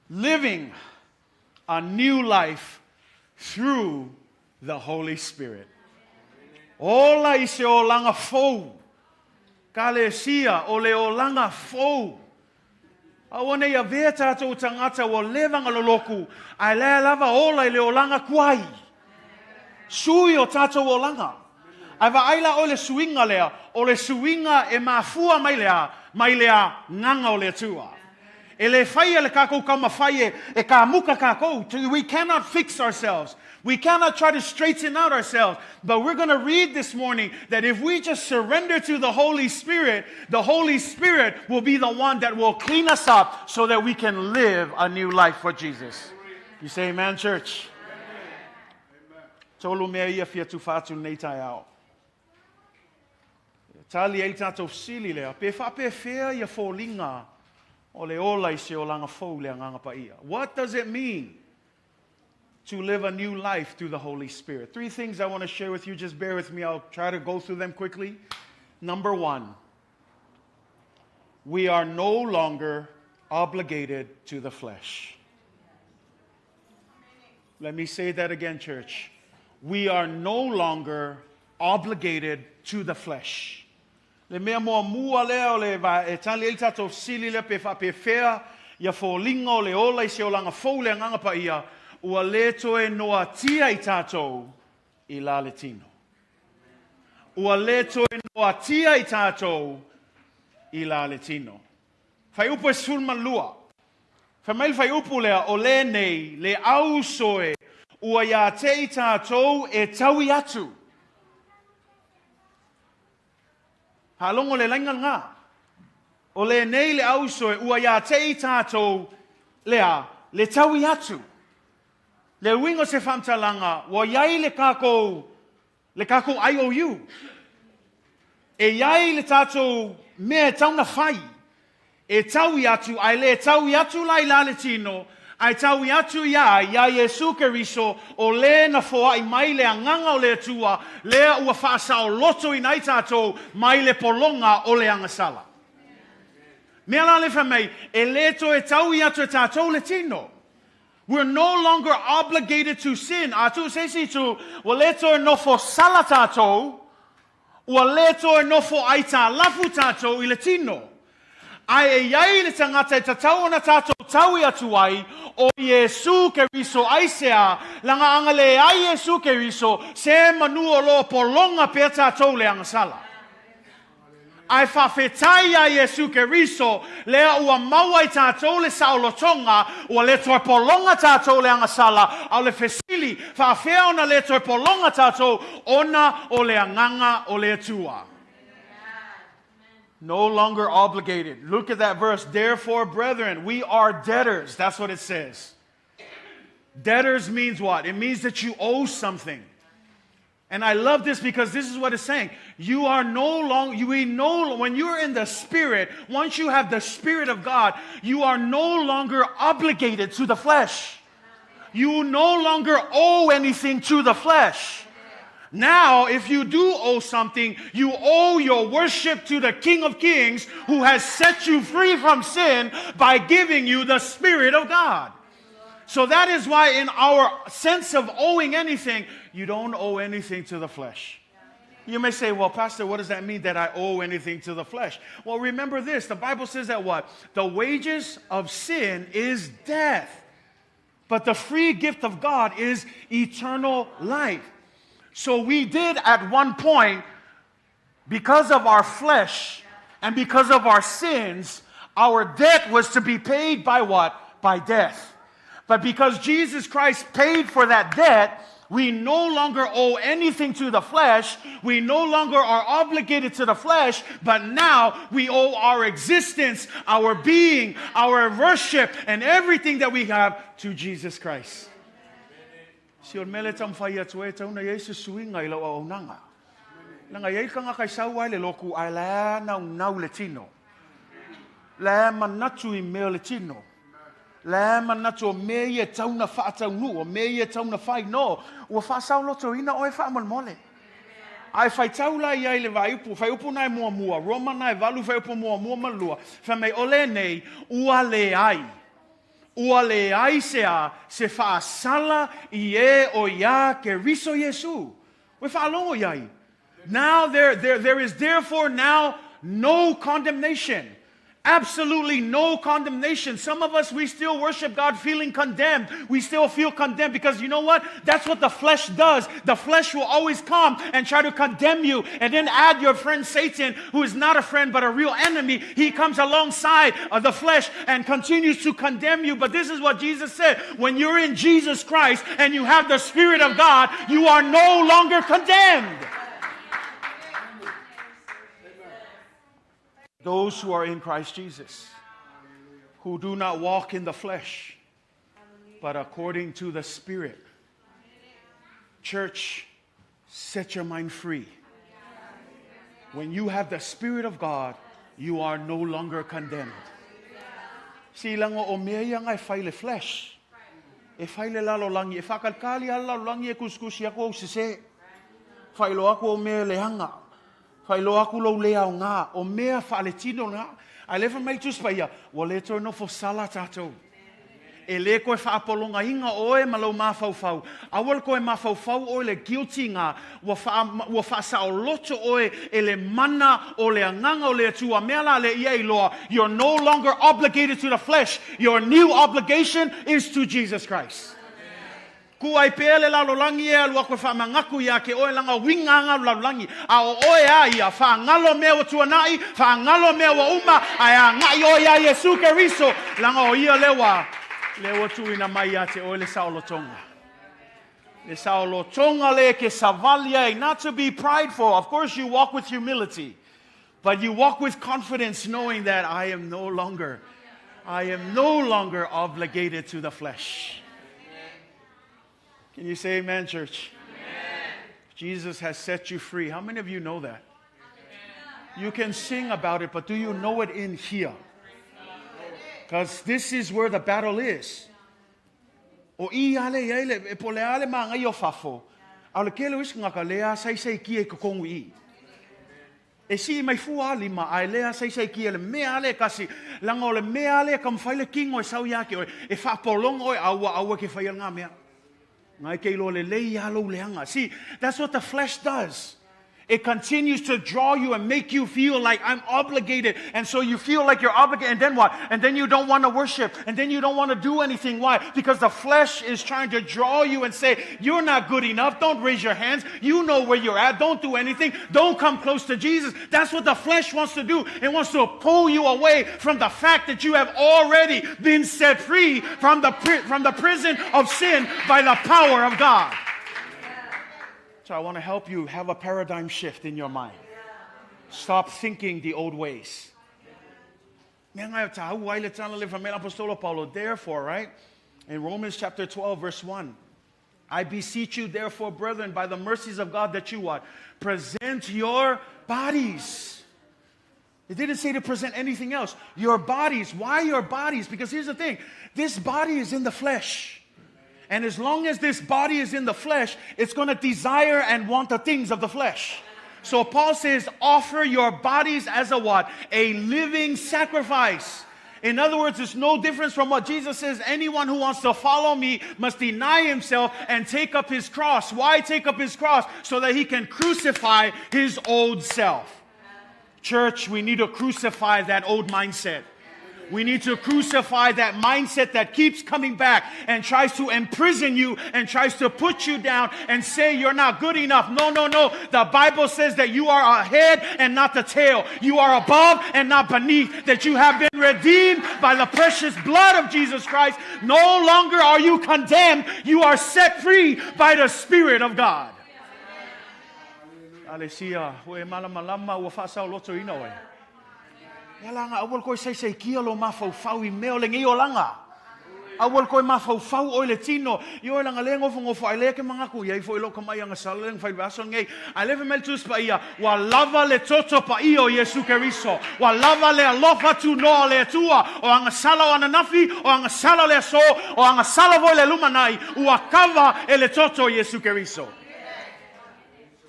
Living a new life through the Holy Spirit. Ola I se Olaga Fou. Kalesia o le Olaga Fou. Awane ia vea tātou tangata o levanga loloku. Ai lea lava ola I le Olaga Kuai. Sui o tātou Olaga. Ai wa aila o le suinga lea. O le suinga e mafua mai lea nganga o le tua. Ele faia le kako kama faie e ka muka kako. We cannot fix ourselves. We cannot try to straighten out ourselves. But we're going to read this morning that if we just surrender to the Holy Spirit will be the one that will clean us up so that we can live a new life for Jesus. You say amen, church? Tolu mea ia fia tu fatu nei tai ao. Tali e tatou sili lea. Pe whape fea ia foliga. What does it mean to live a new life through the Holy Spirit? 3 things I want to share with you. Just bear with me. I'll try to go through them quickly. Number 1, we are no longer obligated to the flesh. Let me say that again, church. We are no longer obligated to the flesh. Le mea moa mua leo le va e tali el tatou sili le pe fea ia foliga o le ola I se Olaga Fou le Agaga Paia ua le toe noatia I tatou I la le tino. Ua le toe noatia I tatou I la le tino. Fai upo e sulman lua. Fai mail fai upo lea o le nei le au soe ua ia te I tatou e taui atu. Halongo le lainga ngā. O le nei le ausoe ua ia te I tātou lea le taui atu. Le wingo se whamtalanga wa iai le kako IOU. E iai le tātou mea tauna whai. E taui atu ai le taui atu lai la le tino. Ai taui atu ia Yesu Keriso o le na foa I mai le anganga o le tua lea ua whaasao loto I nai tātou mai le polonga o le angasala. Mea la le whamei e le to e taui atu e tātou le tino. We're no longer obligated to sin. Atu sesi tu wa le to e no fo sala tātou ua le to e no fo aita lafu tātou I le tino. Ai e iai le tangata e tatau ona tātou taui atu ai o Yesu Keriso aisea langa anga le ai Yesu Keriso se manu o lo polonga pe tātou le angasala. Ai whawhetai a Yesu Keriso lea ua maua I tātou le saolotonga ua le toi polonga tātou le angasala au le fesili whawhea ona le toi polonga tātou ona o le anganga o le tua. No longer obligated. Look at that verse. Therefore, brethren, we are debtors. That's what it says. Debtors means what? It means that you owe something. And I love this because this is what it's saying. You are no longer, when you're in the Spirit, once you have the Spirit of God, you are no longer obligated to the flesh. You no longer owe anything to the flesh. Now, if you do owe something, you owe your worship to the King of Kings who has set you free from sin by giving you the Spirit of God. So that is why in our sense of owing anything, you don't owe anything to the flesh. You may say, well, Pastor, what does that mean that I owe anything to the flesh? Well, remember this. The Bible says that what? The wages of sin is death. But the free gift of God is eternal life. So we did at one point, because of our flesh and because of our sins, our debt was to be paid by what? By death. But because Jesus Christ paid for that debt, we no longer owe anything to the flesh. We no longer are obligated to the flesh, but now we owe our existence, our being, our worship, and everything that we have to Jesus Christ. Si on mele tam fai atu e tauna Yesu suinga I lau au nanga. Langa yei kanga kai saua le loku ai la nau le tino. La manatu I meo le tino. La manatu o me e tauna wha taunu o me e tauna whai no. Ua wha sau loto ina oe wha mole. Ai whai taula I ai le whai upu nai mua. Roma nai valu whai upu mua malua. Wha mei ole nei ua le ai. Ua le ai se whaasala I e o ia ke riso Yesu. We whaalongo iai. Now there is therefore now no condemnation. Absolutely no condemnation. Some of us, we still worship God feeling condemned. We still feel condemned because you know what? That's what the flesh does. The flesh will always come and try to condemn you. And then add your friend Satan, who is not a friend but a real enemy. He comes alongside of the flesh and continues to condemn you. But this is what Jesus said. When you're in Jesus Christ and you have the Spirit of God, you are no longer condemned. Those who are in Christ Jesus, who do not walk in the flesh, but according to the Spirit. Church, set your mind free. When you have the Spirit of God, you are no longer condemned. Si lango o mea ngai whaile flesh. E whaile lalo langi, e whakalkali ala langi e kuskusi ako o sese. Whailo ako o mea lehanga. Whailo aku lau lea o ngā, o mea whaale tino ngā. A lewa mai tuspaia, wa le tō no fo sala tātou. E le koe whaapolonga inga oe ma lau mawhauwhau. Awal koe mawhauwhau oe le guilty ngā. Wa whaasa o loto oe e le mana o le anganga o le atua mea la le ia iloa. You're no longer obligated to the flesh. Your new obligation is to Jesus Christ. Ku ai pele la lolangi e alua koe whamangaku ia ke oe langa winganga la lolangi. A o oe a ia whaangalo mea wa tuanai, whaangalo mea wa uma, a ia ngai o ia Yesu ke riso. Langa o ia lewa tuina mai a te oe le saolotonga. Le saolotonga le ke savalia, not to be prideful. Of course you walk with humility, but you walk with confidence knowing that I am no longer obligated to the flesh. Can you say amen, church? Amen. Jesus has set you free. How many of you know that? Amen. You can sing about it, but do you know it in here? Because this is where the battle is. O I ale e pole ale ma ngai o fafo. Ale kele wis ngaka lea sai ki e kokongu I. E si mai fua lima ai lea sai ki ele me ale kasi langa ole me ale kam faile kingo e sau yake o e fa polongo e awa ke faia nga mea. See, that's what the flesh does. It continues to draw you and make you feel like I'm obligated. And so you feel like you're obligated. And then what? And then you don't want to worship. And then you don't want to do anything. Why? Because the flesh is trying to draw you and say, you're not good enough. Don't raise your hands. You know where you're at. Don't do anything. Don't come close to Jesus. That's what the flesh wants to do. It wants to pull you away from the fact that you have already been set free from the prison of sin by the power of God. So I want to help you have a paradigm shift in your mind. Stop thinking the old ways. Therefore, right? In Romans chapter 12, verse 1. I beseech you, therefore, brethren, by the mercies of God, that you what? Present your bodies. It didn't say to present anything else. Your bodies. Why your bodies? Because here's the thing. This body is in the flesh. And as long as this body is in the flesh, it's going to desire and want the things of the flesh. So Paul says, offer your bodies as a what? A living sacrifice. In other words, it's no difference from what Jesus says. Anyone who wants to follow me must deny himself and take up his cross. Why take up his cross? So that he can crucify his old self. Church, we need to crucify that old mindset. We need to crucify that mindset that keeps coming back and tries to imprison you and tries to put you down and say you're not good enough. No, no, no. The Bible says that you are a head and not the tail. You are above and not beneath. That you have been redeemed by the precious blood of Jesus Christ. No longer are you condemned. You are set free by the Spirit of God. Aleluia. Langa awal ko say kia lo mafau I meo le ngi olanga. Awal ko mafau o le tino. Yo langa le ngofo ngofo ai le ke mga ku ye fo lo kamai nga saleng fai baso ngai. I live in Meltus Paia. Wa lava le toto pa io Yesu Keriso. Wa lava le alofa tu no le tua. O anga sala ana nafi o anga sala le so o anga sala vo le lumanai. Ua kava e le toto Yesu Keriso.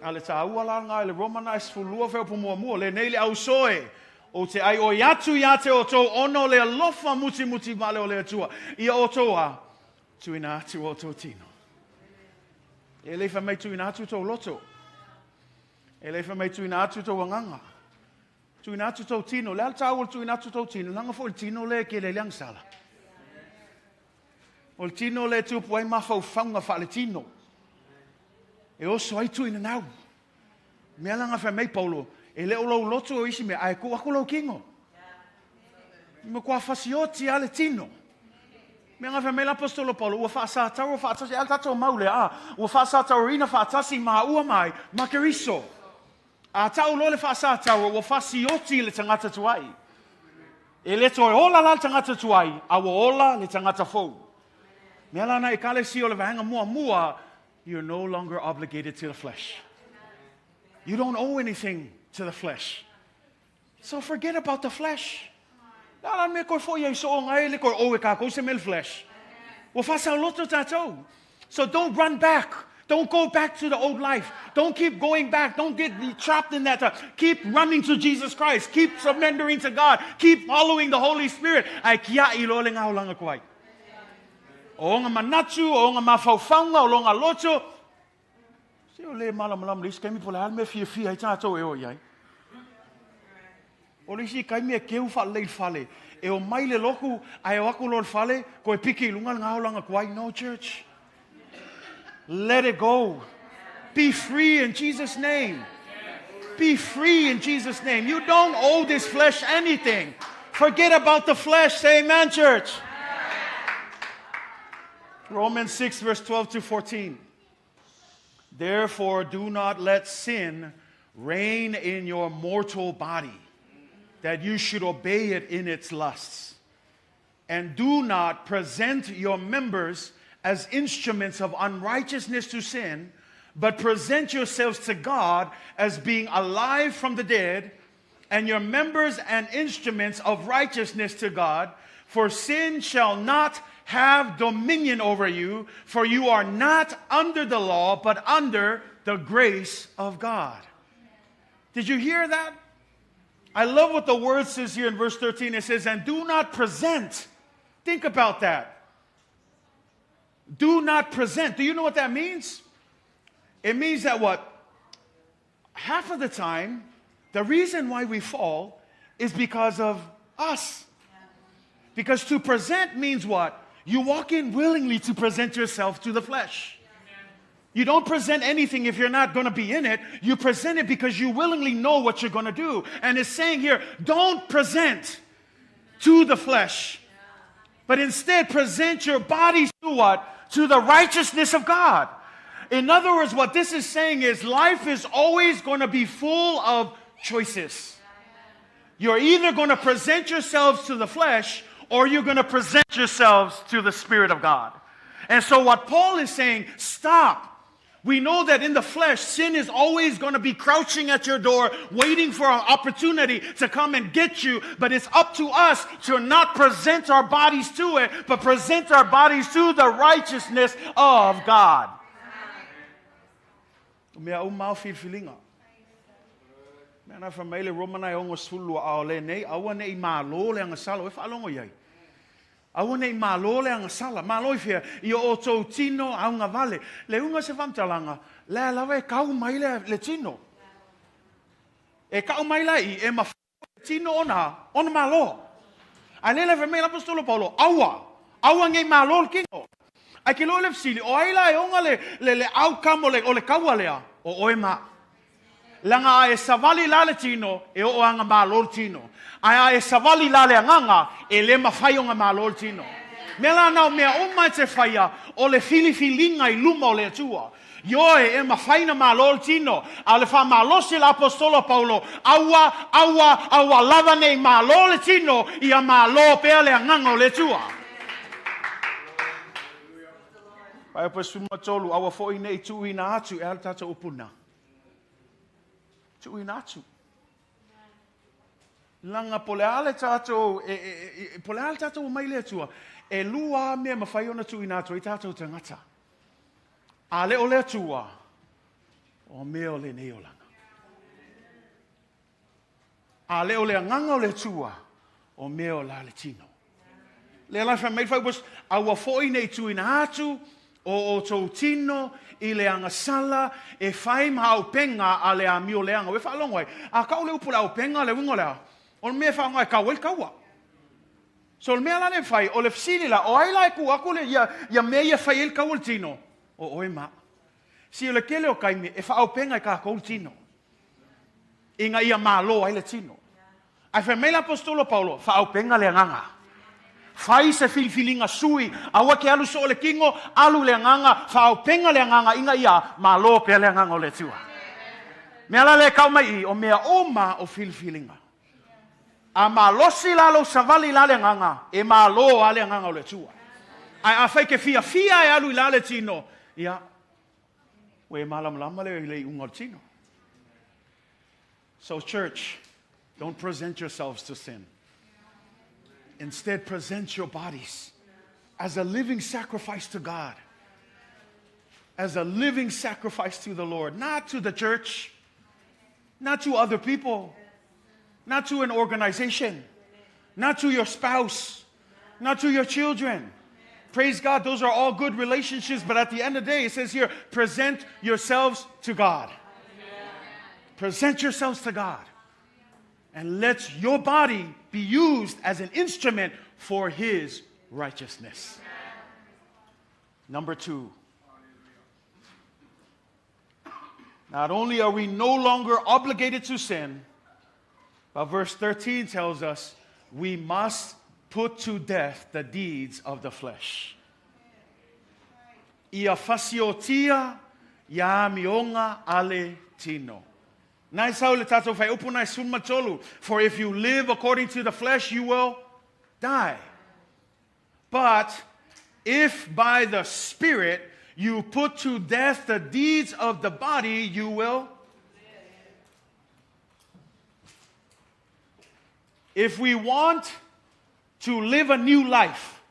Ale ta uala nga le Roma na sfulua fe po mo le nei le au soe. O te ai o yatu yate o tō ono le alofa muti muti male o le atua. Ia o tōa, tuina atu o tō tino. E leifa mai tuina atu tō loto. E leifa mai tuina atu tō wanganga. Tuina atu tō tino. Le alta o tuina atu tō tino. Langa fo il tino le ke le liang sala. O il tino le tupu ai mafau whaunga wha le tino. E oso ai tuina nau. Mea langa wha mei Paulo. E leo lau loto o isi me ai ko ako lau kingo. Me kua fasiotia ale tino. Me nga me l'apostolo Paulo ua fa tau fa tasi al tatou maule ua fa tau rina fa tasi ma ua mai makeriso. A tau lo le fa tau ua fasioti le tangata tuai. E le toi ola la tangata tuai a ola le tangata fou. Me lana e kale si o le vanga mua you're no longer obligated to the flesh. You don't owe anything to the flesh. So forget about the flesh. Dalan me ko fo ye so ngai le ko o ka ko se mel flesh. Wa fa sa loto tatou. So don't run back. Don't go back to the old life. Don't keep going back. Don't get trapped in that. Keep running to Jesus Christ. Keep surrendering to God. Keep following the Holy Spirit. Ai kia I lo le ngau langa kwai. O nga manatu, o nga mafaufaunga, o longa loto. Se o le malam lis kemi po le alme fia ai tatou e o iai. O lisi kai mea keu fa leil fale. E o mai le loku ai o aku lor fale ko e piki lunga ngau langa kwai. No, church. Let it go. Be free in Jesus' name. Be free in Jesus' name. You don't owe this flesh anything. Forget about the flesh. Say amen, church. Romans 6 verse 12 to 14. Therefore do not let sin reign in your mortal body, that you should obey it in its lusts. And do not present your members as instruments of unrighteousness to sin, but present yourselves to God as being alive from the dead, and your members and instruments of righteousness to God. For sin shall not have dominion over you, for you are not under the law, but under the grace of God. Did you hear that? I love what the word says here in verse 13. It says, and do not present. Think about that. Do not present. Do you know what that means? It means that what? Half of the time, the reason why we fall is because of us. Because to present means what? You walk in willingly to present yourself to the flesh. You don't present anything if you're not going to be in it. You present it because you willingly know what you're going to do. And it's saying here, don't present to the flesh. But instead, present your bodies to what? To the righteousness of God. In other words, what this is saying is life is always going to be full of choices. You're either going to present yourselves to the flesh, or you're going to present yourselves to the Spirit of God. And so what Paul is saying, stop. We know that in the flesh, sin is always going to be crouching at your door, waiting for an opportunity to come and get you. But it's up to us to not present our bodies to it, but present our bodies to the righteousness of God. Mea umau filfilinga. Mea na whamaile Roma nai ongo sulua ao le nei, aua nei mālo le anga sala, e whaalongo iai. Aua nei mālo le anga sala, mālo i whia, i o tau tino aunga vale. Le unga se whamtalanga, le lawa e kau mai le tino. E kau mai lai, e mawhau tino ona mālo. A le whamaile apostolo Paulo, aua ngei mālo le kingo. Ai ke lo le fsili, o ai lai onga le outcome o le kaua lea, o oe maa. Langa a e savali la le tino, e o anga mālo tino. Ai e savali la le anganga, e le mawhai o ngā mālo tino. Mea la nao mea o mai te whaia, o le filifilinga i luma o le atua. Ioe e mawhai na mālo tino, a le wha mālosi la apostolo Paulo, aua lava nei mālo le tino, i a mālo pea le anganga o le atua. Pai pa suma tolu, awa foi nei tui na atu, e ala tata upuna. Tui na atu. Langa pole ale tato, pole ale tato o maile atua, e lua mea mawhai ona tui na atu, i tato tangata. A le o le atua, o mea o le nei o langa. A le o le anganga o le atua, o mea o la le tino. Le ala wha mai whai was, awa foi nei tui na atu, o tau tino, i le anga sala, e whai maha penga a le amio le anga. We wha alongwai, a kau le upu le au penga le wingo lea, o le mea wha ngai kau el kaua. So le mea lane whai, o le fsini la, o ai lai ku aku le ia mea ia whai el kau el tino, o oe ma. Si o le kele o kaimi, e wha au penga i ka kau el tino. Inga ia malo ai le tino. Ai wha mea apostolo Paulo, wha au penga le anganga. Fai se filifilinga sui, awa ke alu so le kingo, alu le nganga, whao penga le nganga, inga ia, malo pe le nganga o le tua. Mea la le kau mai i, o mea oma o filifilinga. A malosi lalo savali la le nganga, e malo a le nganga o le tua. Ai a fai ke fia e alu la le tino, ia, we malam lama le unga tino. So church, don't present yourselves to sin. Instead, present your bodies as a living sacrifice to God. As a living sacrifice to the Lord. Not to the church. Not to other people. Not to an organization. Not to your spouse. Not to your children. Praise God, those are all good relationships. But at the end of the day, it says here, present yourselves to God. Present yourselves to God. And let your body be used as an instrument for His righteousness. Number 2. Not only are we no longer obligated to sin, but verse 13 tells us we must put to death the deeds of the flesh. Ia fasiotia, ia amioga ale tino. Nai sau le tatou fai upu nai suma tolu. For if you live according to the flesh, you will die. But if by the Spirit you put to death the deeds of the body, you will. If we want to live a new life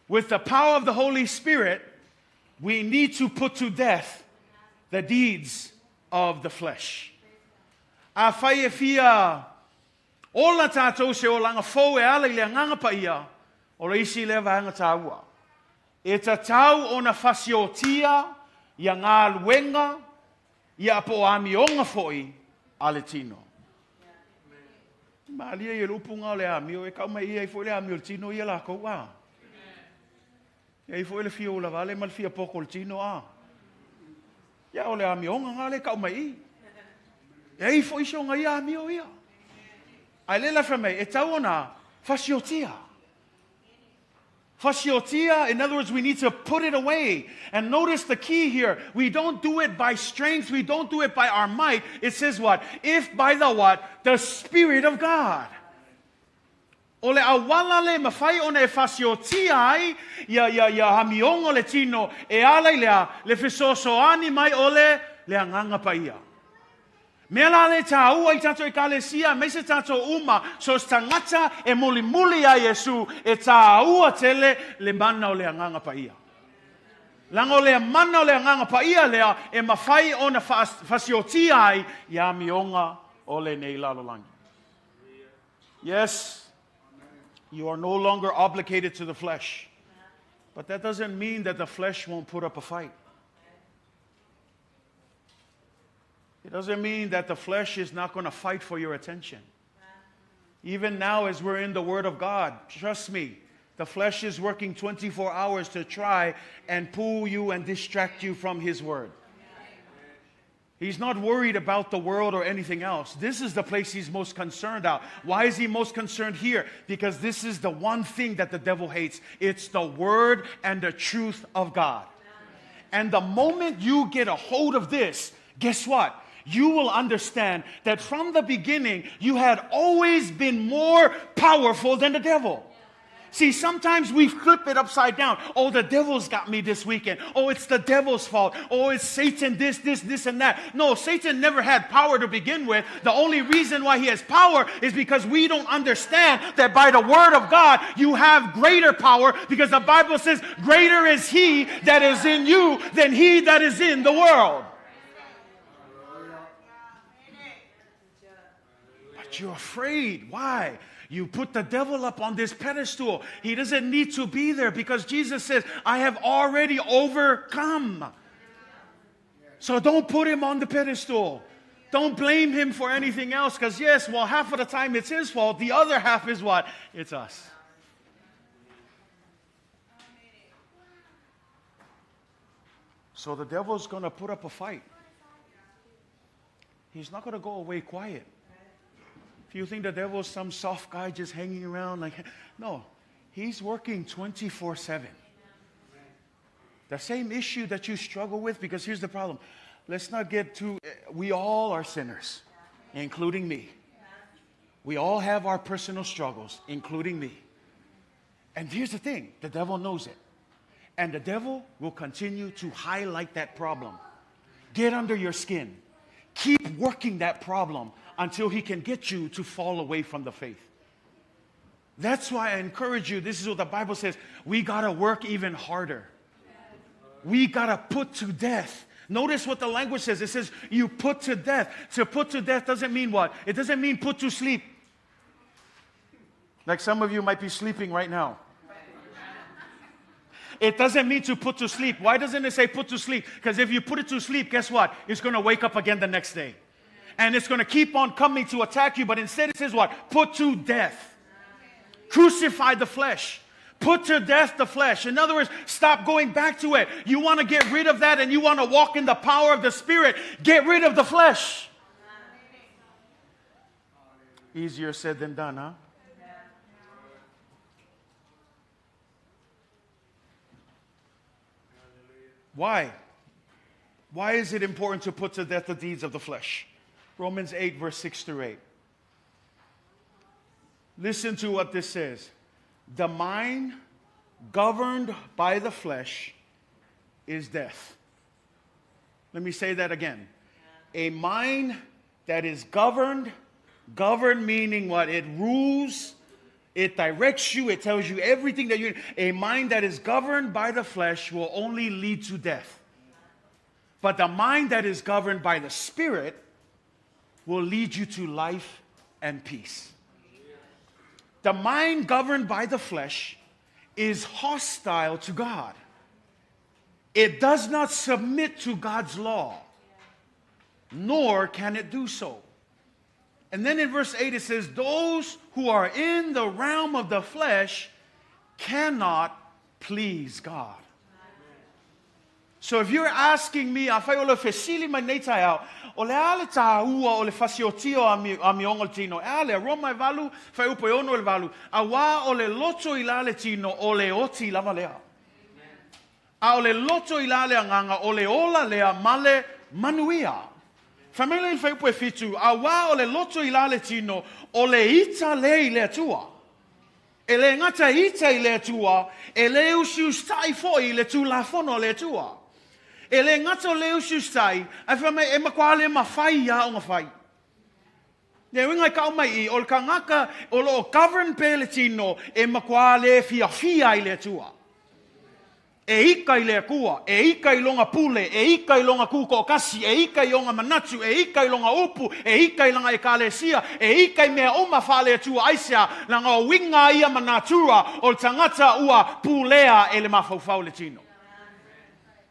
with the power of the Holy Spirit, we need to put to death the deeds of the flesh. A whai e fia ola tātou se Olaga Fou e ala I le Agaga Paia o le isi le vahanga Taumua. E tatau o na fasiotia ia ngā luenga ia po amioga foi a le tino. Malia I lupunga o le amio e kau mai ia I foi le amio le tino ia la kou a. Ia I foi le fia o la vale mal fia poko le tino a. Ia o le amioga ngā le kau mai I. Ei foi so nga ia mio ia. Ai le la me e tau ona fasiotia. Fasiotia, in other words, we need to put it away. And notice the key here. We don't do it by strength. We don't do it by our might. It says what? If by the what? The Spirit of God. O le awala le mawhai o ne fasiotia ai, ia amioga le tino, e ala i lea, le fesoasoani mai o le Agaga Paia. Mea la le tāua i tatou ekalesia, me se tatou uma, so tangata e muli a Yesu, e tāua tele le mana o le Agaga Paia. Lango le mana o le Agaga Paia lea, e mawhai o na fasiotia ai, i amioga o le nei lalolangi. Yes, you are no longer obligated to the flesh. But that doesn't mean that the flesh won't put up a fight. It doesn't mean that the flesh is not going to fight for your attention. Even now, as we're in the Word of God, trust me, the flesh is working 24 hours to try and pull you and distract you from His Word. He's not worried about the world or anything else. This is the place he's most concerned about. Why is he most concerned here? Because this is the one thing that the devil hates. It's the Word and the truth of God. And the moment you get a hold of this, guess what? You will understand that from the beginning, you had always been more powerful than the devil. See, sometimes we flip it upside down. Oh, the devil's got me this weekend. Oh, it's the devil's fault. Oh, it's Satan, this, and that. No, Satan never had power to begin with. The only reason why he has power is because we don't understand that by the Word of God, you have greater power, because the Bible says, greater is He that is in you than he that is in the world. But you're afraid. Why? You put the devil up on this pedestal. He doesn't need to be there, because Jesus says, I have already overcome. So don't put him on the pedestal. Don't blame him for anything else, because yes, well, half of the time it's his fault. The other half is what? It's us. So the devil's going to put up a fight. He's not going to go away quiet. You think the devil is some soft guy just hanging around like, no, he's working 24/7. The same issue that you struggle with, because here's the problem. Let's not get too, we all are sinners, including me. We all have our personal struggles, including me. And here's the thing, the devil knows it. And the devil will continue to highlight that problem. Get under your skin. Keep working that problem until he can get you to fall away from the faith. That's why I encourage you, this is what the Bible says, we got to work even harder. We got to put to death. Notice what the language says. It says you put to death. To put to death doesn't mean what? It doesn't mean put to sleep. Like some of you might be sleeping right now. It doesn't mean to put to sleep. Why doesn't it say put to sleep? Because if you put it to sleep, guess what? It's going to wake up again the next day. And it's going to keep on coming to attack you. But instead it says what? Put to death. Crucify the flesh. Put to death the flesh. In other words, stop going back to it. You want to get rid of that and you want to walk in the power of the Spirit. Get rid of the flesh. Easier said than done, huh? Why? Why is it important to put to death the deeds of the flesh? Romans 8, verse 6 through 8. Listen to what this says. The mind governed by the flesh is death. Let me say that again. A mind that is governed meaning what? It rules, it directs you, it tells you everything that you... A mind that is governed by the flesh will only lead to death. But the mind that is governed by the Spirit will lead you to life and peace. The mind governed by the flesh is hostile to God. It does not submit to God's law, nor can it do so. And then in verse 8 it says, those who are in the realm of the flesh cannot please God. So if you're asking me, afai ole fesili mai nei tai au, ole ale taua ole fasiotia amioga tino, ale Roma valu, fai upo ono le valu, awa ole loto ilale tino ole oti lava lea. A ole loto ilale anganga ole ola lea male manuia. Family fai upo fitu, awa ole loto ilale tino ole ita lei lea tua. E le ngata ita I le tua, e le usiu stai foi le tu la fono le tua. E le ngata le usiu stai, ai whamai e makwale ma whai ia o ngā whai. Ne wingai ka mai I, o le kangaka o lo govern pe le tino, e makwale fia I le tua. E ika I le kua, e ika I longa pule, e ika I longa kuko kasi, e ika I longa manatu, e ika I longa upu, e ika I langa e kalesia, e ika I mea oma whale tua aisia, langa o winga ia manatura, o le tangata ua pulea e le mawhauwhau le tino.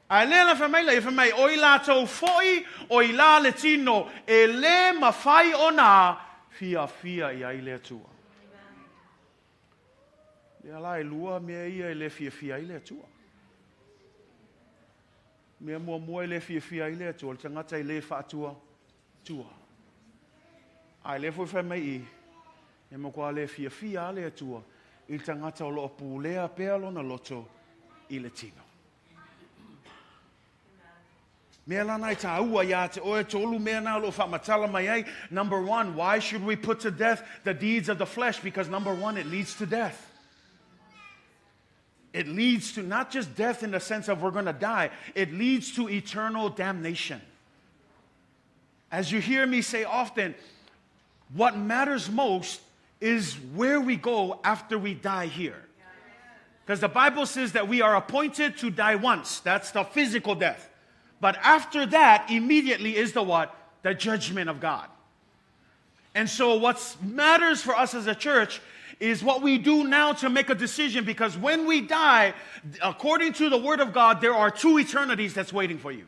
A le na whamaila, I whamai, o I la tau foi, o I la le tino, e le mawhai ona, fia I ai le tua. Le ala e lua mea ia e le fia I le tua. Mea mua I le fia I le tua, le tangata I le whaatua tua. Ai le fwy whamai I, e makua le fia le tua, I tangata o loo pulea pea lona loto I le tino. Mea lana I ta ua ia te oe tolu mea na lo whamatala mai ai. Number one, why should we put to death the deeds of the flesh? Because number one, it leads to death. It leads to not just death in the sense of we're going to die. It leads to eternal damnation. As you hear me say often, what matters most is where we go after we die here. Because the Bible says that we are appointed to die once. That's the physical death. But after that, immediately is the what? The judgment of God. And so what matters for us as a church is what we do now to make a decision, because when we die, according to the Word of God, there are two eternities that's waiting for you.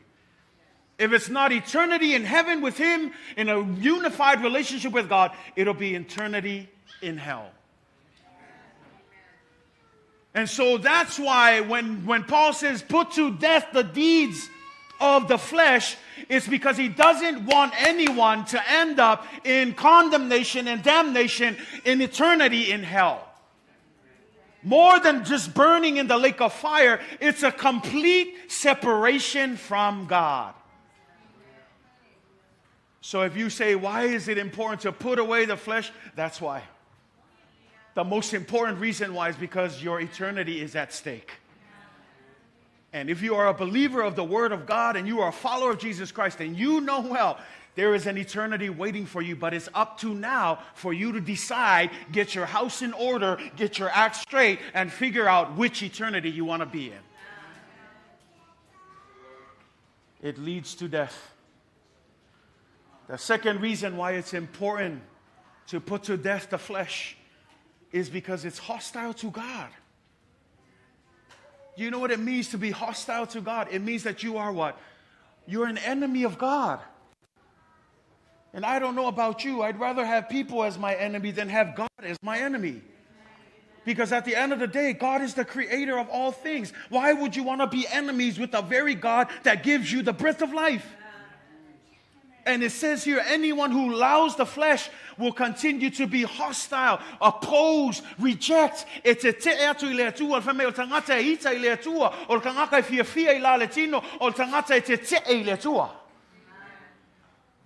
If it's not eternity in heaven with Him, in a unified relationship with God, it'll be eternity in hell. And so that's why when Paul says, put to death the deeds of the flesh, it's because he doesn't want anyone to end up in condemnation and damnation in eternity in hell. More than just burning in the lake of fire, it's a complete separation from God. So if you say, why is it important to put away the flesh? That's why. The most important reason why is because your eternity is at stake. And if you are a believer of the Word of God and you are a follower of Jesus Christ, and you know well, there is an eternity waiting for you, but it's up to now for you to decide, get your house in order, get your act straight, and figure out which eternity you want to be in. It leads to death. The second reason why it's important to put to death the flesh is because it's hostile to God. Do you know what it means to be hostile to God? It means that you are what? You're an enemy of God. And I don't know about you, I'd rather have people as my enemy than have God as my enemy. Because at the end of the day, God is the creator of all things. Why would you want to be enemies with the very God that gives you the breath of life? And it says here, anyone who allows the flesh will continue to be hostile, oppose, reject. E te te atu I le atua, o tangata e ita I le atua, o kangaka I fia I la le tino, o tangata e te te I le atua.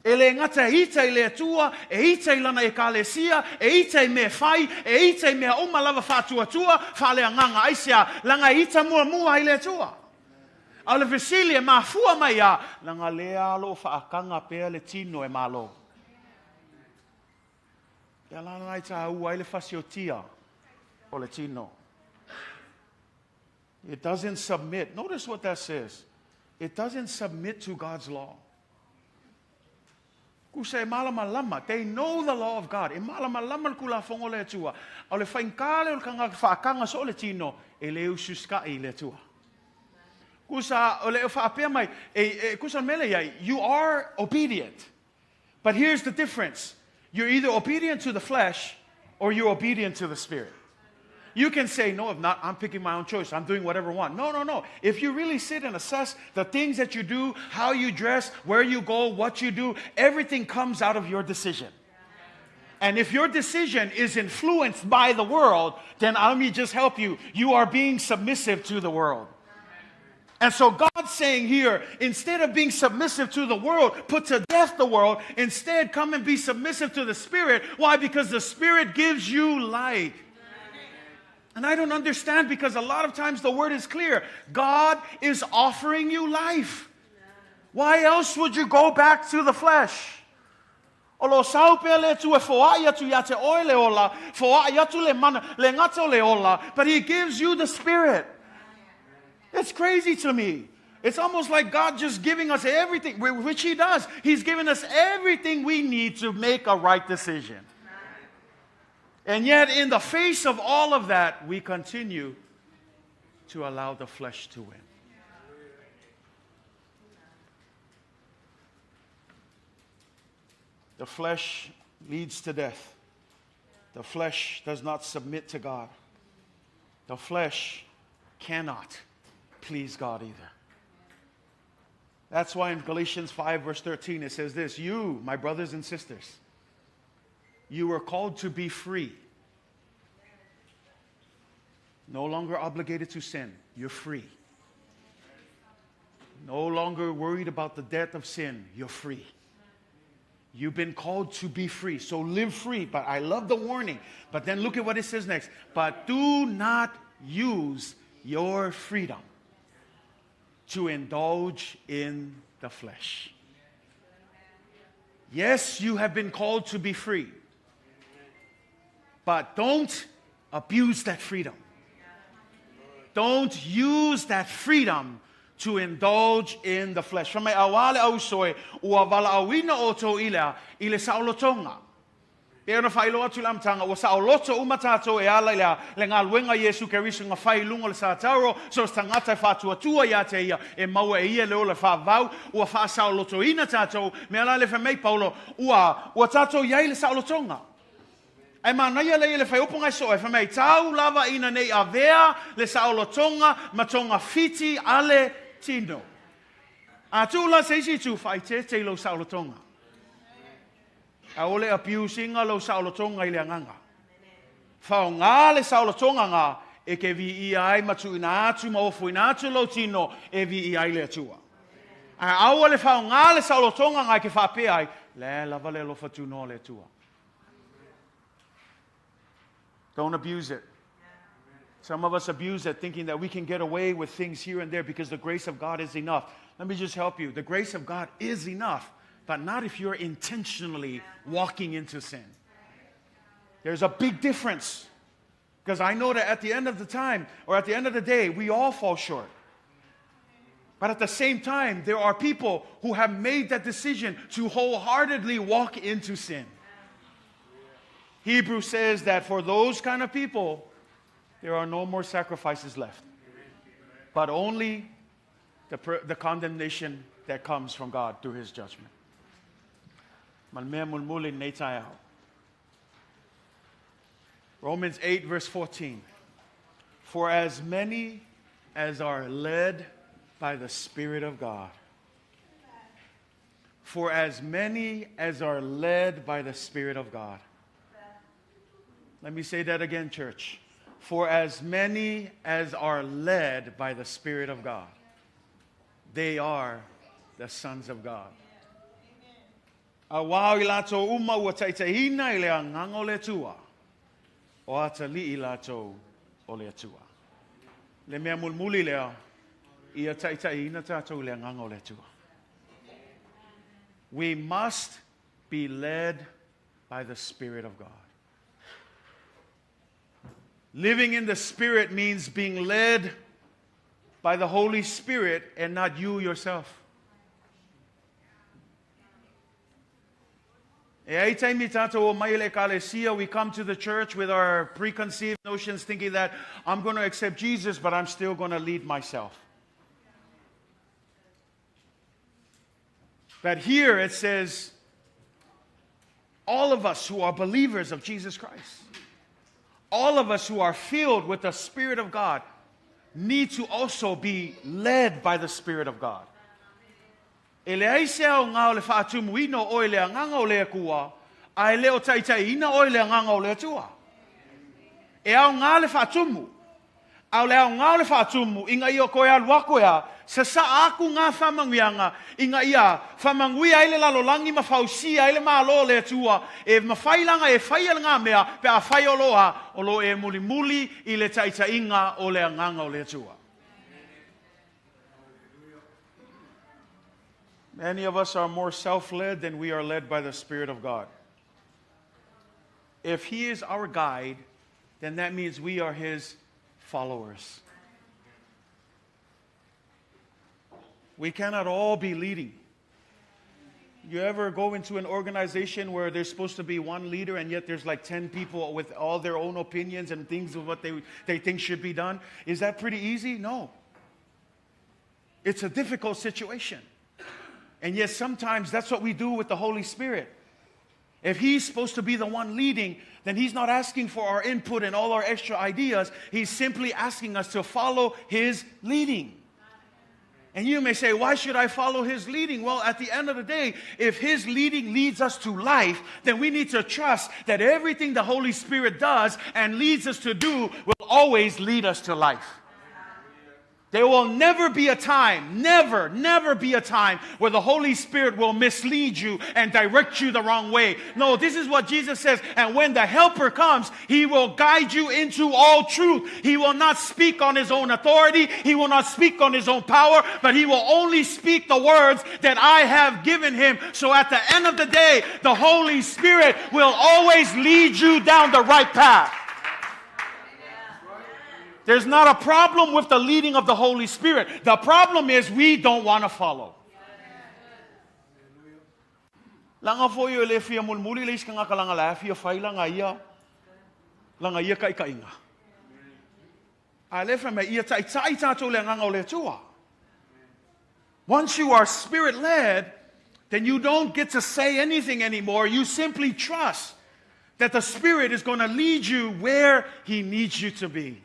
E le ngata e ita I le atua, e ita I lana e kalesia, e ita I mea whai, e ita I mea oma lava whātua, whale anganga aisia, langa e ita mua I le atua. Ale vesile ma fua mai a langa lea lo whaakanga pea le tino e malo. Ia lana nai ta ua le fasiotia o le tino. It doesn't submit. Notice what that says. It doesn't submit to God's law. Ku se malama lama. They know the law of God. E malama lama kula fongo le tua. O le whainkale o kanga whaakanga so le tino e le ususka I le tua. Kusa ole whaapea mai, kusa mele ia, you are obedient. But here's the difference. You're either obedient to the flesh or you're obedient to the Spirit. You can say, no, if not, I'm picking my own choice. I'm doing whatever I want. No. If you really sit and assess the things that you do, how you dress, where you go, what you do, everything comes out of your decision. And if your decision is influenced by the world, then let me just help you. You are being submissive to the world. And so God's saying here, instead of being submissive to the world, put to death the world, instead come and be submissive to the Spirit. Why? Because the Spirit gives you light. And I don't understand, because a lot of times the word is clear. God is offering you life. Why else would you go back to the flesh? Olo saupe le tu e foaia tu ya te oile ola, foaia tu le mana le ngato le ola, but he gives you the Spirit. It's crazy to me. It's almost like God just giving us everything, which he does. He's given us everything we need to make a right decision. And yet, in the face of all of that, we continue to allow the flesh to win. The flesh leads to death. The flesh does not submit to God. The flesh cannot please God either. That's why in Galatians 5 verse 13 it says this: you, my brothers and sisters, you were called to be free. No longer obligated to sin. You're free. No longer worried about the debt of sin. You're free. You've been called to be free. So live free. But I love the warning. But then look at what it says next. But do not use your freedom to indulge in the flesh. Yes, you have been called to be free. But don't abuse that freedom. Don't use that freedom to indulge in the flesh. From awale au soe ua vala awina o to ila saolotonga. Pero na failo atu lam tanga wa saoloto umatato e ala ila le ngaluenga Yesu Keriso nga failunga le sa tauro so tangata fatu atua ya te ia e maua e ia le ola fa vau ua fa saoloto ina tato me ala le fa mei Paulo ua tato ia le saolotonga. Ai mana ia le fai oponga so e fa mei tau lava ina nei avea le saolotonga matonga fiti ale tino. A tu la seisi tu fai te lo saolotonga. A ole apiusinga lo saolotonga i le anganga. Fao ngā le saolotonga ngā e ke vi i ai matu ina atu ma ofu ina atu lo tino e vi i ai le atua. A aua le fao ngā le saolotonga ngā ke whape ai le lava le lofa tu no le atua. Don't abuse it. Some of us abuse it, thinking that we can get away with things here and there because the grace of God is enough. Let me just help you. The grace of God is enough, but not if you're intentionally walking into sin. There's a big difference. Because I know that at the end of the time, or at the end of the day, we all fall short. But at the same time, there are people who have made that decision to wholeheartedly walk into sin. Hebrews says that for those kind of people, there are no more sacrifices left, but only the condemnation that comes from God through his judgment. Romans 8 verse 14. For as many as are led by the Spirit of God. For as many as are led by the Spirit of God. Let me say that again, church. For as many as are led by the Spirit of God, they are the sons of God. Awao ilato uma ua taitaiina ile angango le tua. O atali ilato o le tua. Le mea mulmuli lea ia taitaiina tato le angango le tua. We must be led by the Spirit of God. Living in the Spirit means being led by the Holy Spirit and not you yourself. We come to the church with our preconceived notions thinking that I'm going to accept Jesus, but I'm still going to lead myself. But here it says, all of us who are believers of Jesus Christ, all of us who are filled with the Spirit of God need to also be led by the Spirit of God. E le aise au ngā o le whaatumu ino o le anganga o le kua, ai leo taitaiina o le anganga o le atua. E au ngā le whaatumu, Au leo ngau le whaatumu, inga ia koe alua koe a, sa aku ngā whamangianga, inga ia, whamanguia ele lalolangi ma whausia ele malo le tua, e mawhailanga e whaial ngā mea, pe a whai o lo e muli muli i le taitaiina o le anganga o le tua. Many of us are more self-led than we are led by the Spirit of God. If He is our guide, then that means we are His followers. We cannot all be leading. You ever go into an organization where there's supposed to be one leader and yet there's like 10 people with all their own opinions and things of what they think should be done? Is that pretty easy? No. It's a difficult situation. And yet sometimes that's what we do with the Holy Spirit. If He's supposed to be the one leading, then He's not asking for our input and all our extra ideas. He's simply asking us to follow His leading. And you may say, why should I follow His leading? Well, at the end of the day, if His leading leads us to life, then we need to trust that everything the Holy Spirit does and leads us to do will always lead us to life. There will never be a time, never be a time where the Holy Spirit will mislead you and direct you the wrong way. No, this is what Jesus says. And when the Helper comes, He will guide you into all truth. He will not speak on His own authority. He will not speak on His own power, but He will only speak the words that I have given Him. So at the end of the day, the Holy Spirit will always lead you down the right path. There's not a problem with the leading of the Holy Spirit. The problem is we don't want to follow. Langa fo yo le fia mulmuli le iska nga kalanga la fia fai langa ia kai inga. A le fa me ia tai tatou le nganga o le tua. Once you are Spirit led, then you don't get to say anything anymore. You simply trust that the Spirit is going to lead you where He needs you to be.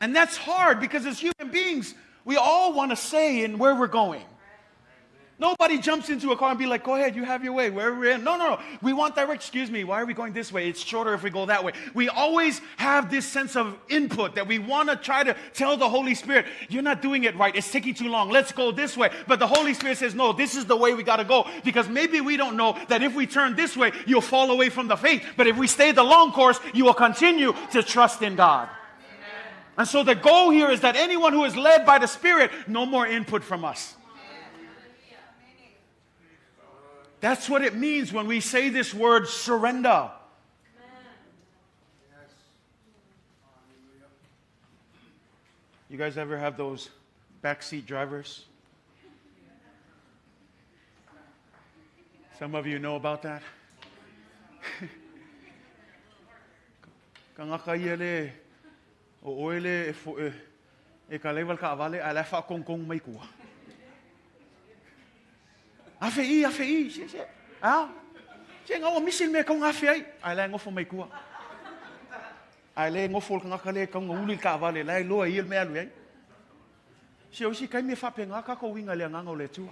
And that's hard because as human beings, we all want to say in where we're going. Nobody jumps into a car and be like, go ahead, you have your way, wherever we're in. No. We want direct, excuse me, why are we going this way? It's shorter if we go that way. We always have this sense of input that we want to try to tell the Holy Spirit, you're not doing it right. It's taking too long. Let's go this way. But the Holy Spirit says, no, this is the way we got to go. Because maybe we don't know that if we turn this way, you'll fall away from the faith. But if we stay the long course, you will continue to trust in God. And so the goal here is that anyone who is led by the Spirit, no more input from us. That's what it means when we say this word surrender. You guys ever have those backseat drivers? Some of you know about that. O oele e ka level ka avale a la fa kong mai kua. Afei, se. Ah. Se nga o misil me kong afei, ai la ngofo mai kua. Ai le ngofo ka ngakale kong uli ka avale la lo i me alu ai. Se o si kai me fa penga ka ko winga le nganga o le tua.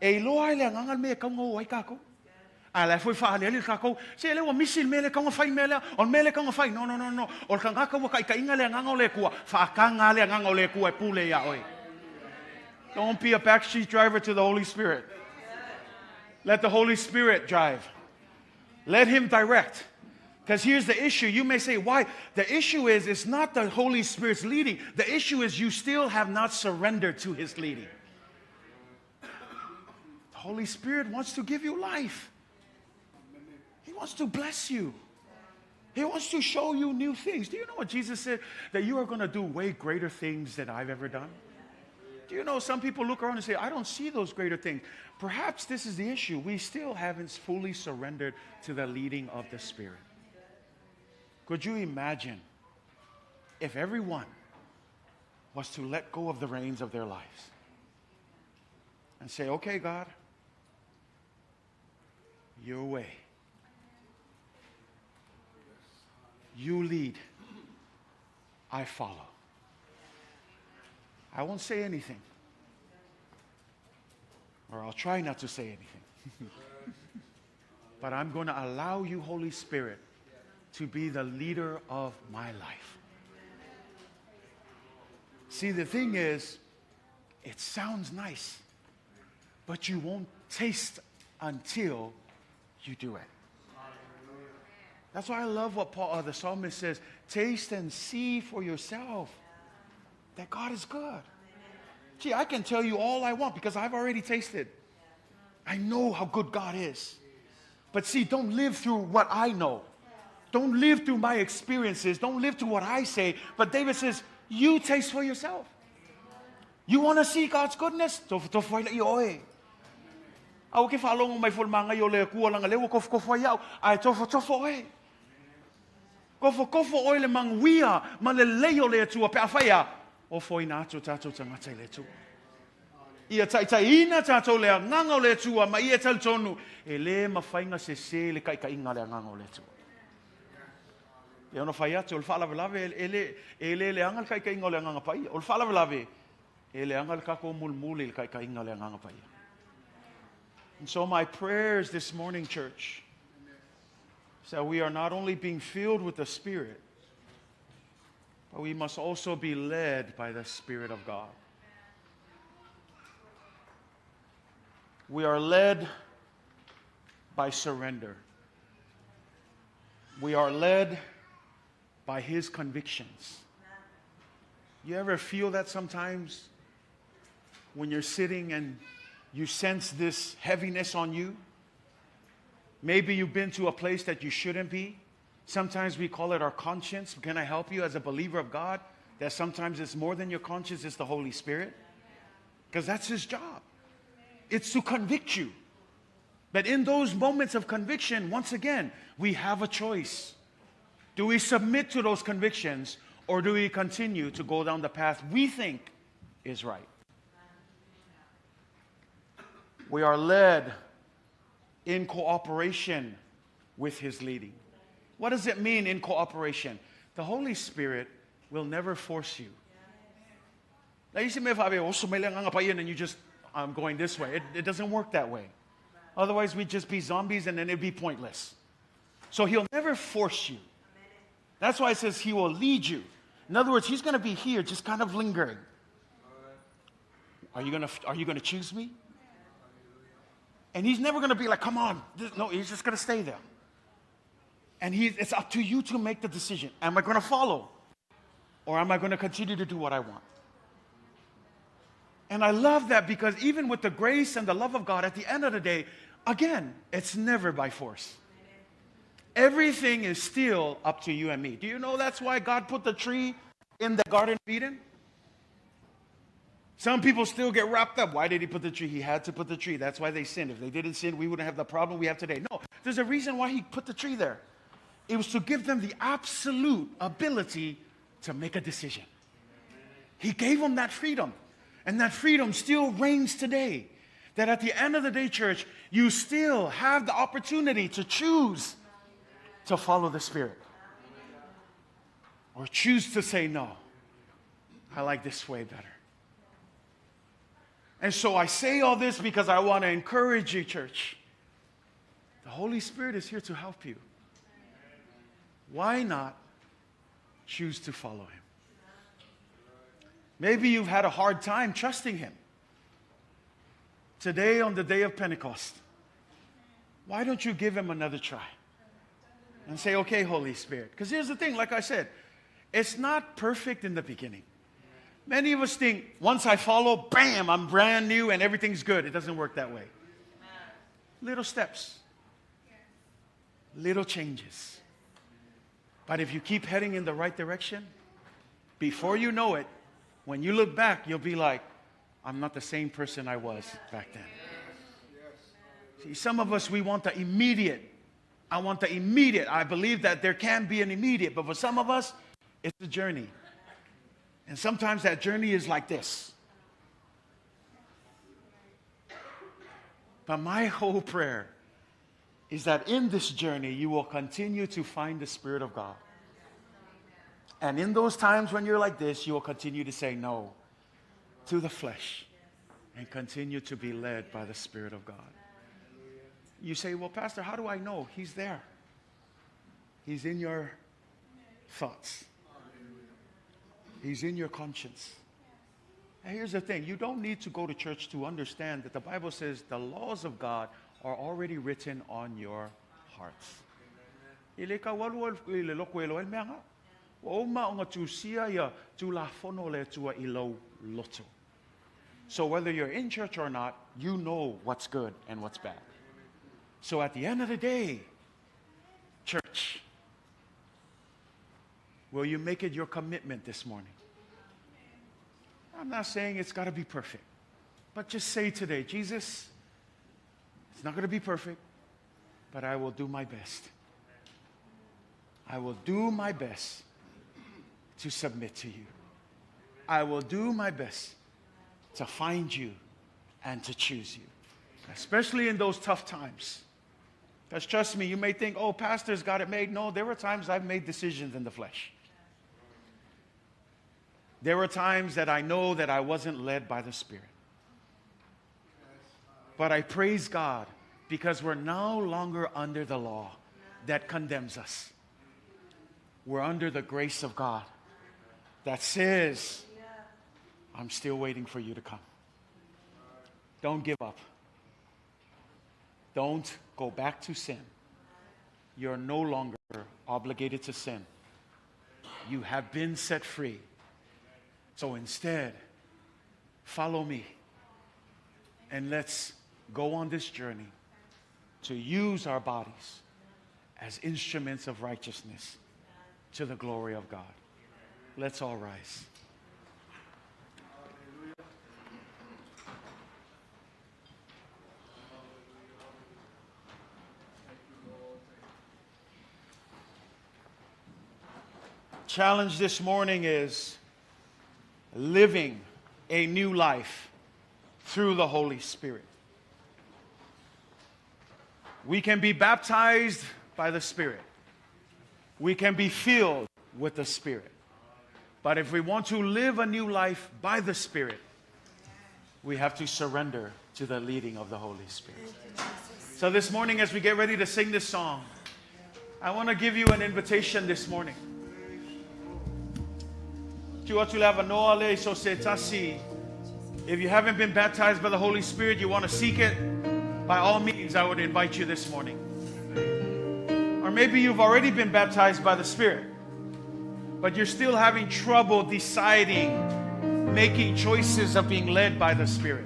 E lo ai le nganga me kong o ai ka ko. Ala foi fa ale ka ko se le o misil mele ka fai mele on mele ka fai no o ka ka wa ka inga le nganga le kua fa ka nga le nganga le kua pule ya oi. Don't be a backseat driver to the Holy Spirit. Let the Holy Spirit drive. Let Him direct. Because here's the issue. You may say, why? The issue is it's not the Holy Spirit's leading. The issue is you still have not surrendered to His leading. The Holy Spirit wants to give you life. He wants to bless you. He wants to show you new things. Do you know what Jesus said? That you are going to do way greater things than I've ever done. Do you know some people look around and say, I don't see those greater things. Perhaps this is the issue. We still haven't fully surrendered to the leading of the Spirit. Could you imagine if everyone was to let go of the reins of their lives and say, okay, God, your way. You lead. I follow. I won't say anything. Or I'll try not to say anything. But I'm going to allow you, Holy Spirit, to be the leader of my life. See, the thing is, it sounds nice, but you won't taste until you do it. That's why I love what the psalmist says, taste and see for yourself that God is good. Gee, I can tell you all I want because I've already tasted. I know how good God is. But see, don't live through what I know. Don't live through my experiences. Don't live through what I say. But David says, you taste for yourself. You want to see God's goodness? Tofoi la ioe. Au ke whalongo mai fulmanga yo le kua langa lewa kofo iau. Ai tofo oe. Kofo oe le manguia ma le leo le atua pe awhaia. O foi na atu tatou tangata le atua. Ia taitaiina tatou le nganga le atua ma ia tal tonu. E le mawhainga se le kaikainga le nganga le atua. E ona whai atu, ol whalavelave, le angal kaikainga le nganga paia. Ol whalavelave, le angal kako mulmuli le kaikainga le nganga paia. And so my prayers this morning, church, is that we are not only being filled with the Spirit, but we must also be led by the Spirit of God. We are led by surrender. We are led by His convictions. You ever feel that sometimes when you're sitting and you sense this heaviness on you? Maybe you've been to a place that you shouldn't be. Sometimes we call it our conscience. Can I help you as a believer of God that sometimes it's more than your conscience, it's the Holy Spirit? Because that's His job. It's to convict you. But in those moments of conviction, once again, we have a choice. Do we submit to those convictions, or do we continue to go down the path we think is right? We are led in cooperation with His leading. What does it mean in cooperation? The Holy Spirit will never force you. And you just, I'm going this way. It doesn't work that way. Otherwise, we'd just be zombies and then it'd be pointless. So He'll never force you. That's why it says He will lead you. In other words, He's going to be here just kind of lingering. Are you going to choose me? And He's never going to be like, come on. No, He's just going to stay there. And it's up to you to make the decision. Am I going to follow? Or am I going to continue to do what I want? And I love that because even with the grace and the love of God, at the end of the day, again, it's never by force. Everything is still up to you and me. Do you know that's why God put the tree in the Garden of Eden? Some people still get wrapped up. Why did He put the tree? He had to put the tree. That's why they sinned. If they didn't sin, we wouldn't have the problem we have today. No, there's a reason why He put the tree there. It was to give them the absolute ability to make a decision. He gave them that freedom. And that freedom still reigns today. That at the end of the day, church, you still have the opportunity to choose to follow the Spirit. Or choose to say, no, I like this way better. And so I say all this because I want to encourage you, church. The Holy Spirit is here to help you. Why not choose to follow Him? Maybe you've had a hard time trusting Him. Today, on the day of Pentecost, why don't you give Him another try? And say, okay, Holy Spirit. Because here's the thing, like I said, it's not perfect in the beginning. Many of us think, once I follow, bam, I'm brand new and everything's good. It doesn't work that way. Little steps. Little changes. But if you keep heading in the right direction, before you know it, when you look back, you'll be like, I'm not the same person I was back then. See, some of us, we want the immediate. I want the immediate. I believe that there can be an immediate, but for some of us, it's a journey. And sometimes that journey is like this. But my whole prayer is that in this journey, you will continue to find the Spirit of God. And in those times when you're like this, you will continue to say no to the flesh and continue to be led by the Spirit of God. You say, well, Pastor, how do I know? He's there. He's in your thoughts. He's in your conscience. And here's the thing, you don't need to go to church to understand that the Bible says the laws of God are already written on your hearts. So whether you're in church or not, you know what's good and what's bad. So at the end of the day, church, will you make it your commitment this morning? I'm not saying it's got to be perfect, but just say today, Jesus, it's not going to be perfect, but I will do my best. I will do my best to submit to you. I will do my best to find you and to choose you, especially in those tough times. Because trust me, you may think, oh, pastor's got it made. No, there were times I've made decisions in the flesh. There were times that I know that I wasn't led by the Spirit. But I praise God because we're no longer under the law that condemns us. We're under the grace of God that says, I'm still waiting for you to come. Don't give up. Don't go back to sin. You're no longer obligated to sin. You have been set free. So instead, follow me. And let's go on this journey to use our bodies as instruments of righteousness to the glory of God. Let's all rise. Challenge this morning is living a new life through the Holy Spirit. We can be baptized by the Spirit. We can be filled with the Spirit. But if we want to live a new life by the Spirit, we have to surrender to the leading of the Holy Spirit. So this morning, as we get ready to sing this song, I want to give you an invitation this morning. If you haven't been baptized by the Holy Spirit, you want to seek it, by all means, I would invite you this morning. Or maybe you've already been baptized by the Spirit, but you're still having trouble deciding, making choices of being led by the Spirit.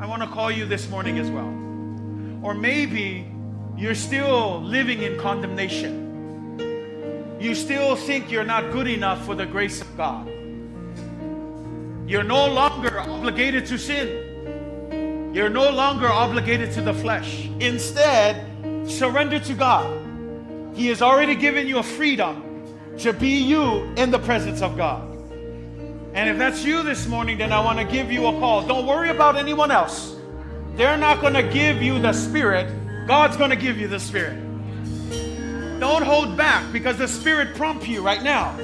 I want to call you this morning as well. Or maybe you're still living in condemnation. You still think you're not good enough for the grace of God. You're no longer obligated to sin. You're no longer obligated to the flesh. Instead, surrender to God. He has already given you a freedom to be you in the presence of God. And if that's you this morning, then I want to give you a call. Don't worry about anyone else. They're not going to give you the Spirit. God's going to give you the Spirit. Don't hold back, because the Spirit prompts you right now.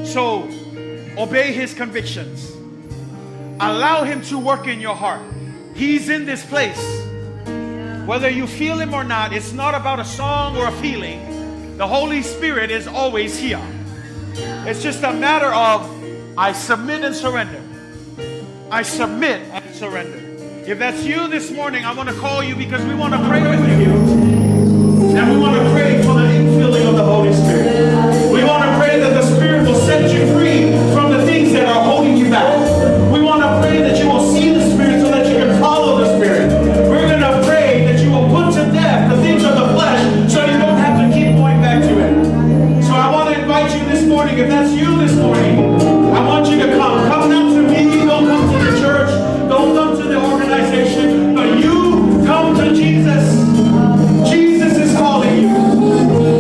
So, obey His convictions. Allow Him to work in your heart. He's in this place. Whether you feel Him or not, it's not about a song or a feeling. The Holy Spirit is always here. It's just a matter of, I submit and surrender. I submit and surrender. If that's you this morning, I want to call you, because we want to pray with you. And we want to pray for the infilling of the Holy Spirit. We want to pray that the Spirit will set you free from the things that are holding you back. We want to pray that you will see the Spirit so that you can follow the Spirit. We're going to pray that you will put to death the things of the flesh so you don't have to keep going back to it. So I want to invite you this morning, if that's you this morning, I want you to come. Come not to me, don't come to the church, don't come to the organization, but you come to Jesus. Jesus is calling you.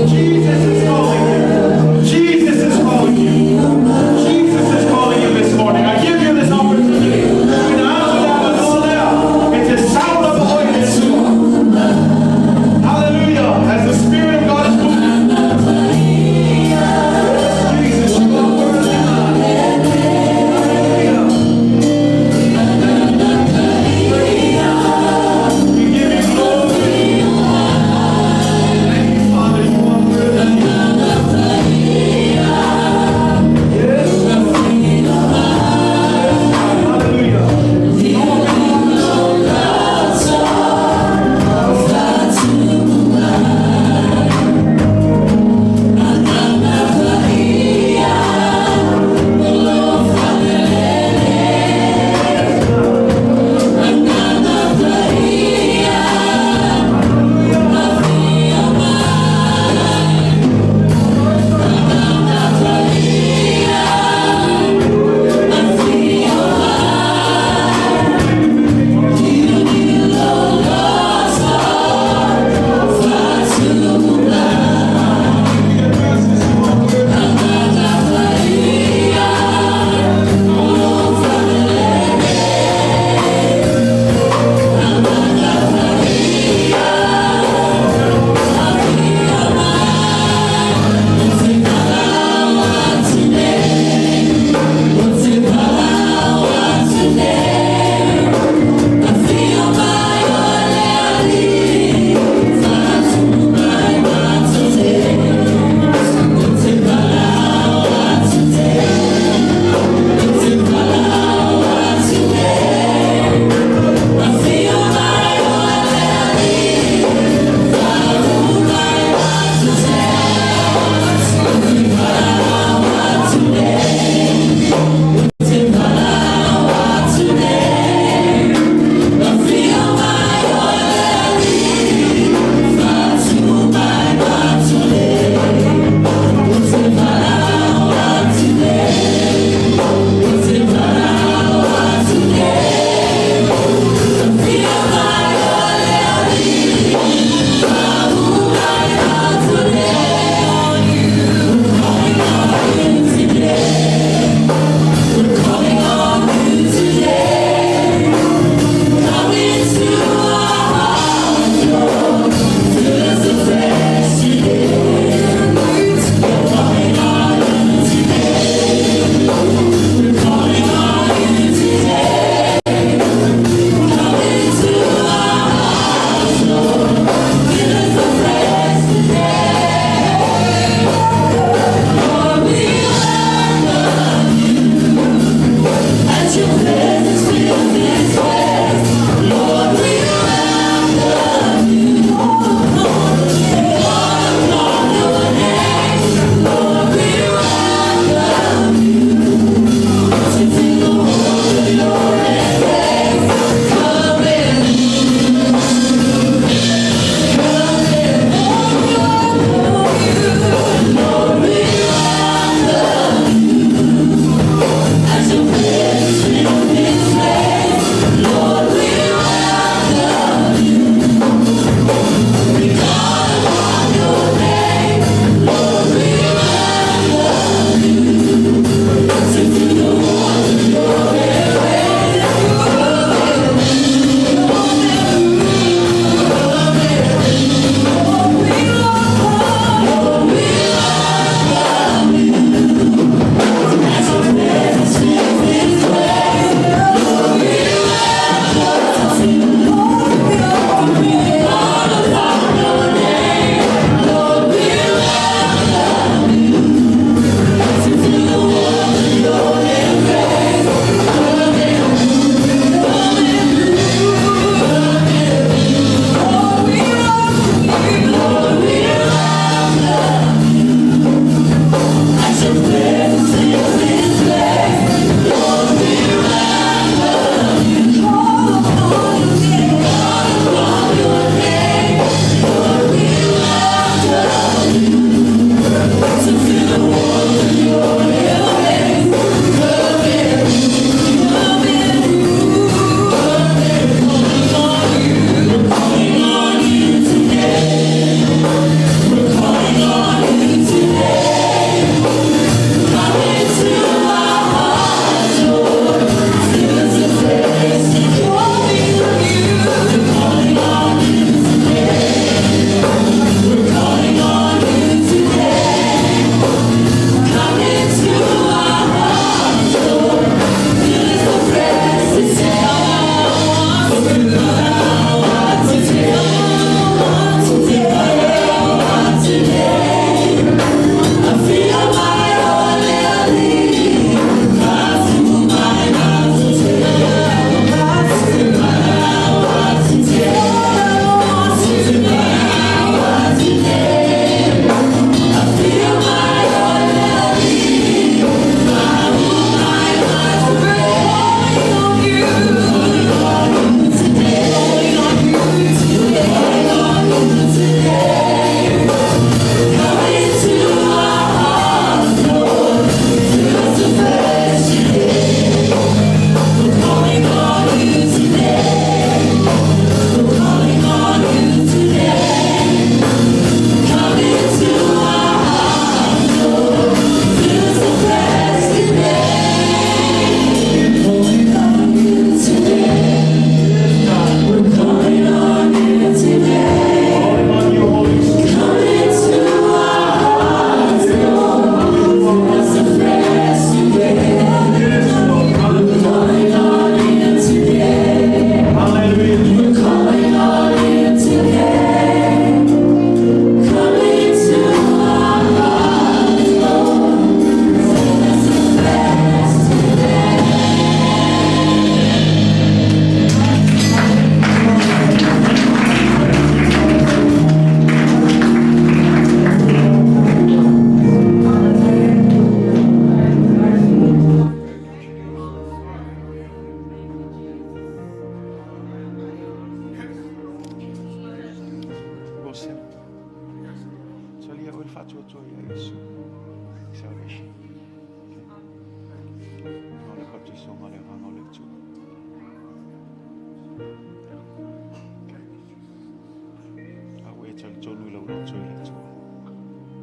lotu i le tua.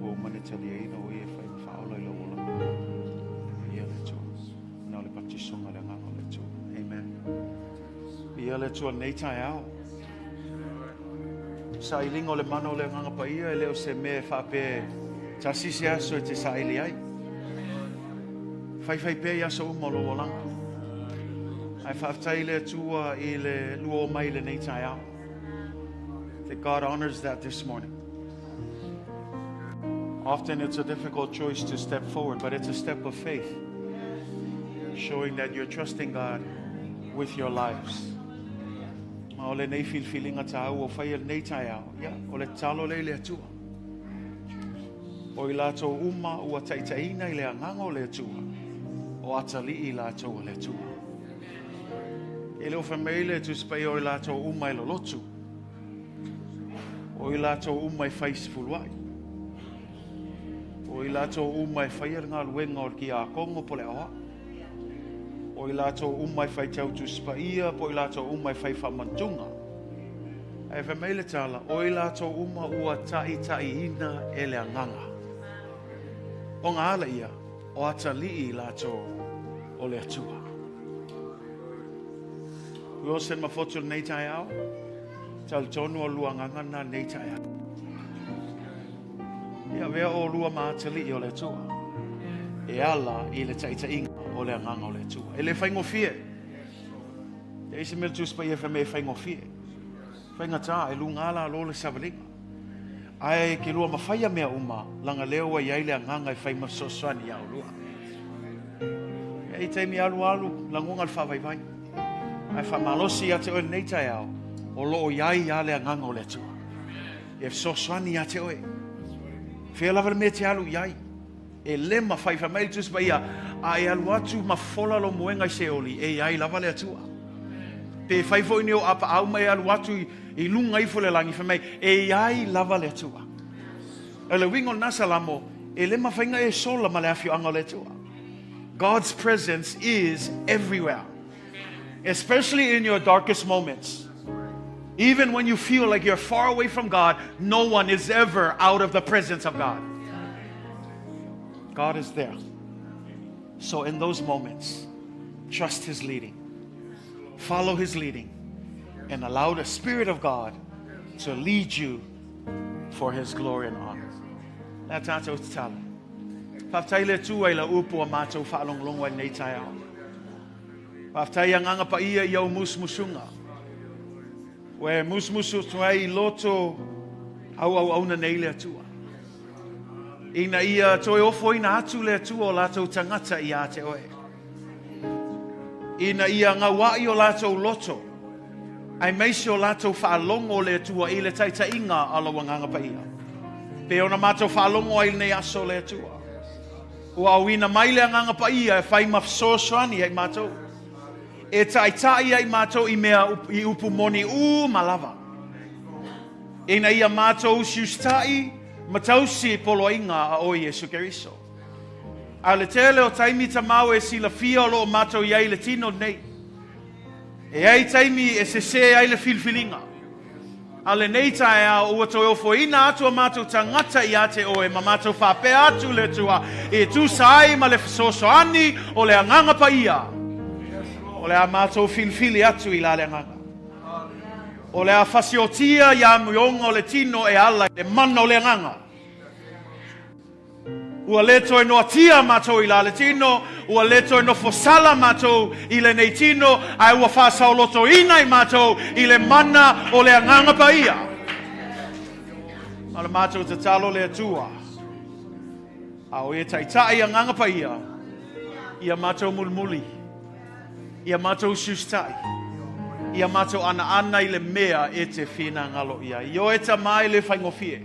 O manetali eina o ia whai mawhaola i lo ola. Ia le tua. Nā le patisonga le nganga le tua. Amen. Ia le tua nei tai au. Sa ilingo le mano le nganga paia e leo se me whape tasisi aso e te sa ili ai. Whai pe ia so umalo o langa. Ai whaftai le tua i le luo mai le nei tai au. That God honors that this morning. Often it's a difficult choice to step forward, but it's a step of faith, showing that you're trusting God with your lives. O le nei filfilinga tau o whai nei tai au. O le talo le tua. O i lato uma ua taitaiina i le angango le tua. O atali i lato le tua. E leo whameile tu spai o i lato uma i lo lotu. O i lato uma i whai sifuluai. O i lato uma i whai ngā luenga o ki a kongo pole awa. O i lato uma i whai tautu spaia, po i lato uma i whai whamantunga. E whameile tala, o i lato uma ua taitaiina e le anganga. O ngā ala ia, o atali i lato o le atua. Ua sen mafotu nei tai au, tal tonu o lua ngangana nei tai au. Ia vea o lua maatali i o le atua. E ala i le taitaiina o le anganga o le atua. E le whaingo fie. E isi mele tuspa i e whamei whaingo fie. Whainga tā, e lu ngala lo le savalinga. Ai ke lua mawhaia mea uma, langa leo a iai le anganga i whaima soswani au lua. E teimi alu, langunga le whawaiwai. Ai whamalosi ate oe nei tai au, o loo iai ia le anganga o le atua. E soswani ate oe. Whia lava le mea te alu iai. E lema whai whamaili tuspa ia, a e alu atu ma fola lo moenga i se oli, e iai lava le atua. Pe whai fo ineo apa au mai alu atu i lunga i fole langi whamai, e iai lava le atua. E le wingo nasa lamo, e lema whainga e sola ma le awhio anga le atua. God's presence is everywhere. Especially in your darkest moments. Even when you feel like you're far away from God, no one is ever out of the presence of God. God is there. So in those moments, trust His leading. Follow His leading. And allow the Spirit of God to lead you for His glory and honor. That's tātou te tala. Whaftai le tūai la upu a mātou whaalonglongwa nei tai au. Whaftai a nganga paia i au musmusunga. Where musmusu tuai loto au auna nei le atua. Ina ia toi ofo ina atu le atua o lātou tangata i a te oe. Ina ia ngā wai o lātou loto. Ai meisi o lātou whaalongo le atua i le taitaiina ala wanganga paia. Pe ona mātou whaalongo ai nei aso le atua. Ua awina mai le nganga paia e whai mafsoswani ai mātou. E taitai ai mātou i mea i upu moni malava. Ina ia mātou siustai matausi poloinga a o Yesu Keriso. A le tele o taimi tamau e sila fia o lo mātou iai le tino nei. E ai taimi e se ai le filfilinga. A le nei tae a ua toi ofo ina atu a mātou tangata i ate oe ma mātou whape atu le tua e tu sai ma le sosoani o le anganga paia. O le a mātou filfili atu i la le anganga. O le a fasiotia i a mionga o le tino e ala le mana o le anganga. Ua leto e noatia mātou i la le tino, ua leto e no fosala mātou i le nei tino, ai ua whasao loto ina i mātou i le mana o le anganga paia. Ma le mātou te talo le atua. A o e taitai anganga paia, ia mātou mulmuli, ia mātou sustai, ia mātou ana i le mea e te whina ngalo ia. Io e ta mai le whaingofie,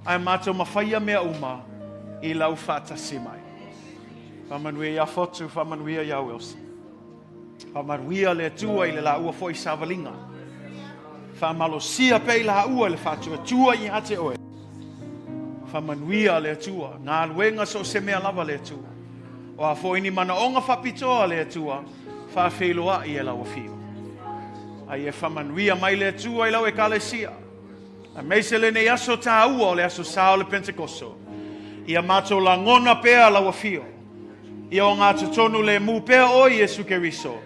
ai mātou mawhaia mea uma, i lau whātasi mai. Whamanuia ia fotu, whamanuia ia Wilson. Whamanuia le tua i le la ua foi savalinga. Whamalosia pe i la ua le whatua tua i ate oe. Whamanuia le tua, ngā luenga so se mea lava le tua. O a foi ni mana onga whapitoa le tua, whawheloa i e lau fio. Ai e whamanuia mai le tua i lau e kalesia. Meise le ne aso taua o le aso sao le Pentekoso. Ia mātou la ngona pea la wafio. Ia o ngā tutonu le mu pea o Yesu Keriso.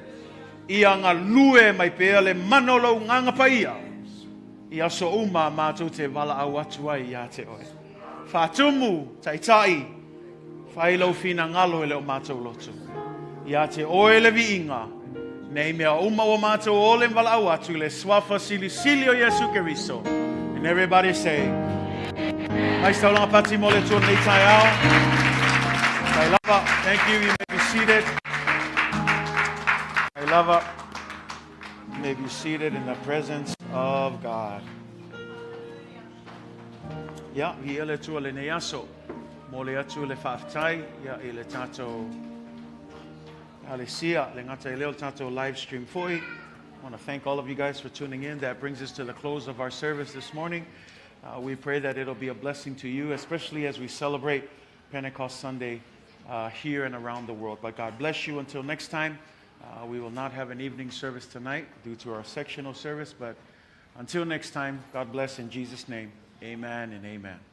Ia ngā lue mai pea le manolo nganga paia. Ia so uma mātou te wala au atu ai ia te oe. Whātumu, taitai, whailau fina ngalo e leo mātou lotu. Ia te oe le vi inga. Nei mea uma o mātou o le wala au atu le swafa sili o Yesu Keriso. And everybody say, Mai staulanga pati mo le tuan nei tai ao. I love it. Thank you. You may be seated. I love it. You may be seated in the presence of God. Ya, hi ele tua le nei aso. Mo le atu le whaftai. Ya, i le tatou. Alesia, le ngata i leo tatou live stream foi. I want to thank all of you guys for tuning in. That brings us to the close of our service this morning. We pray that it'll be a blessing to you, especially as we celebrate Pentecost Sunday here and around the world. But God bless you until next time. We will not have an evening service tonight due to our sectional service. But until next time, God bless in Jesus' name. Amen and amen.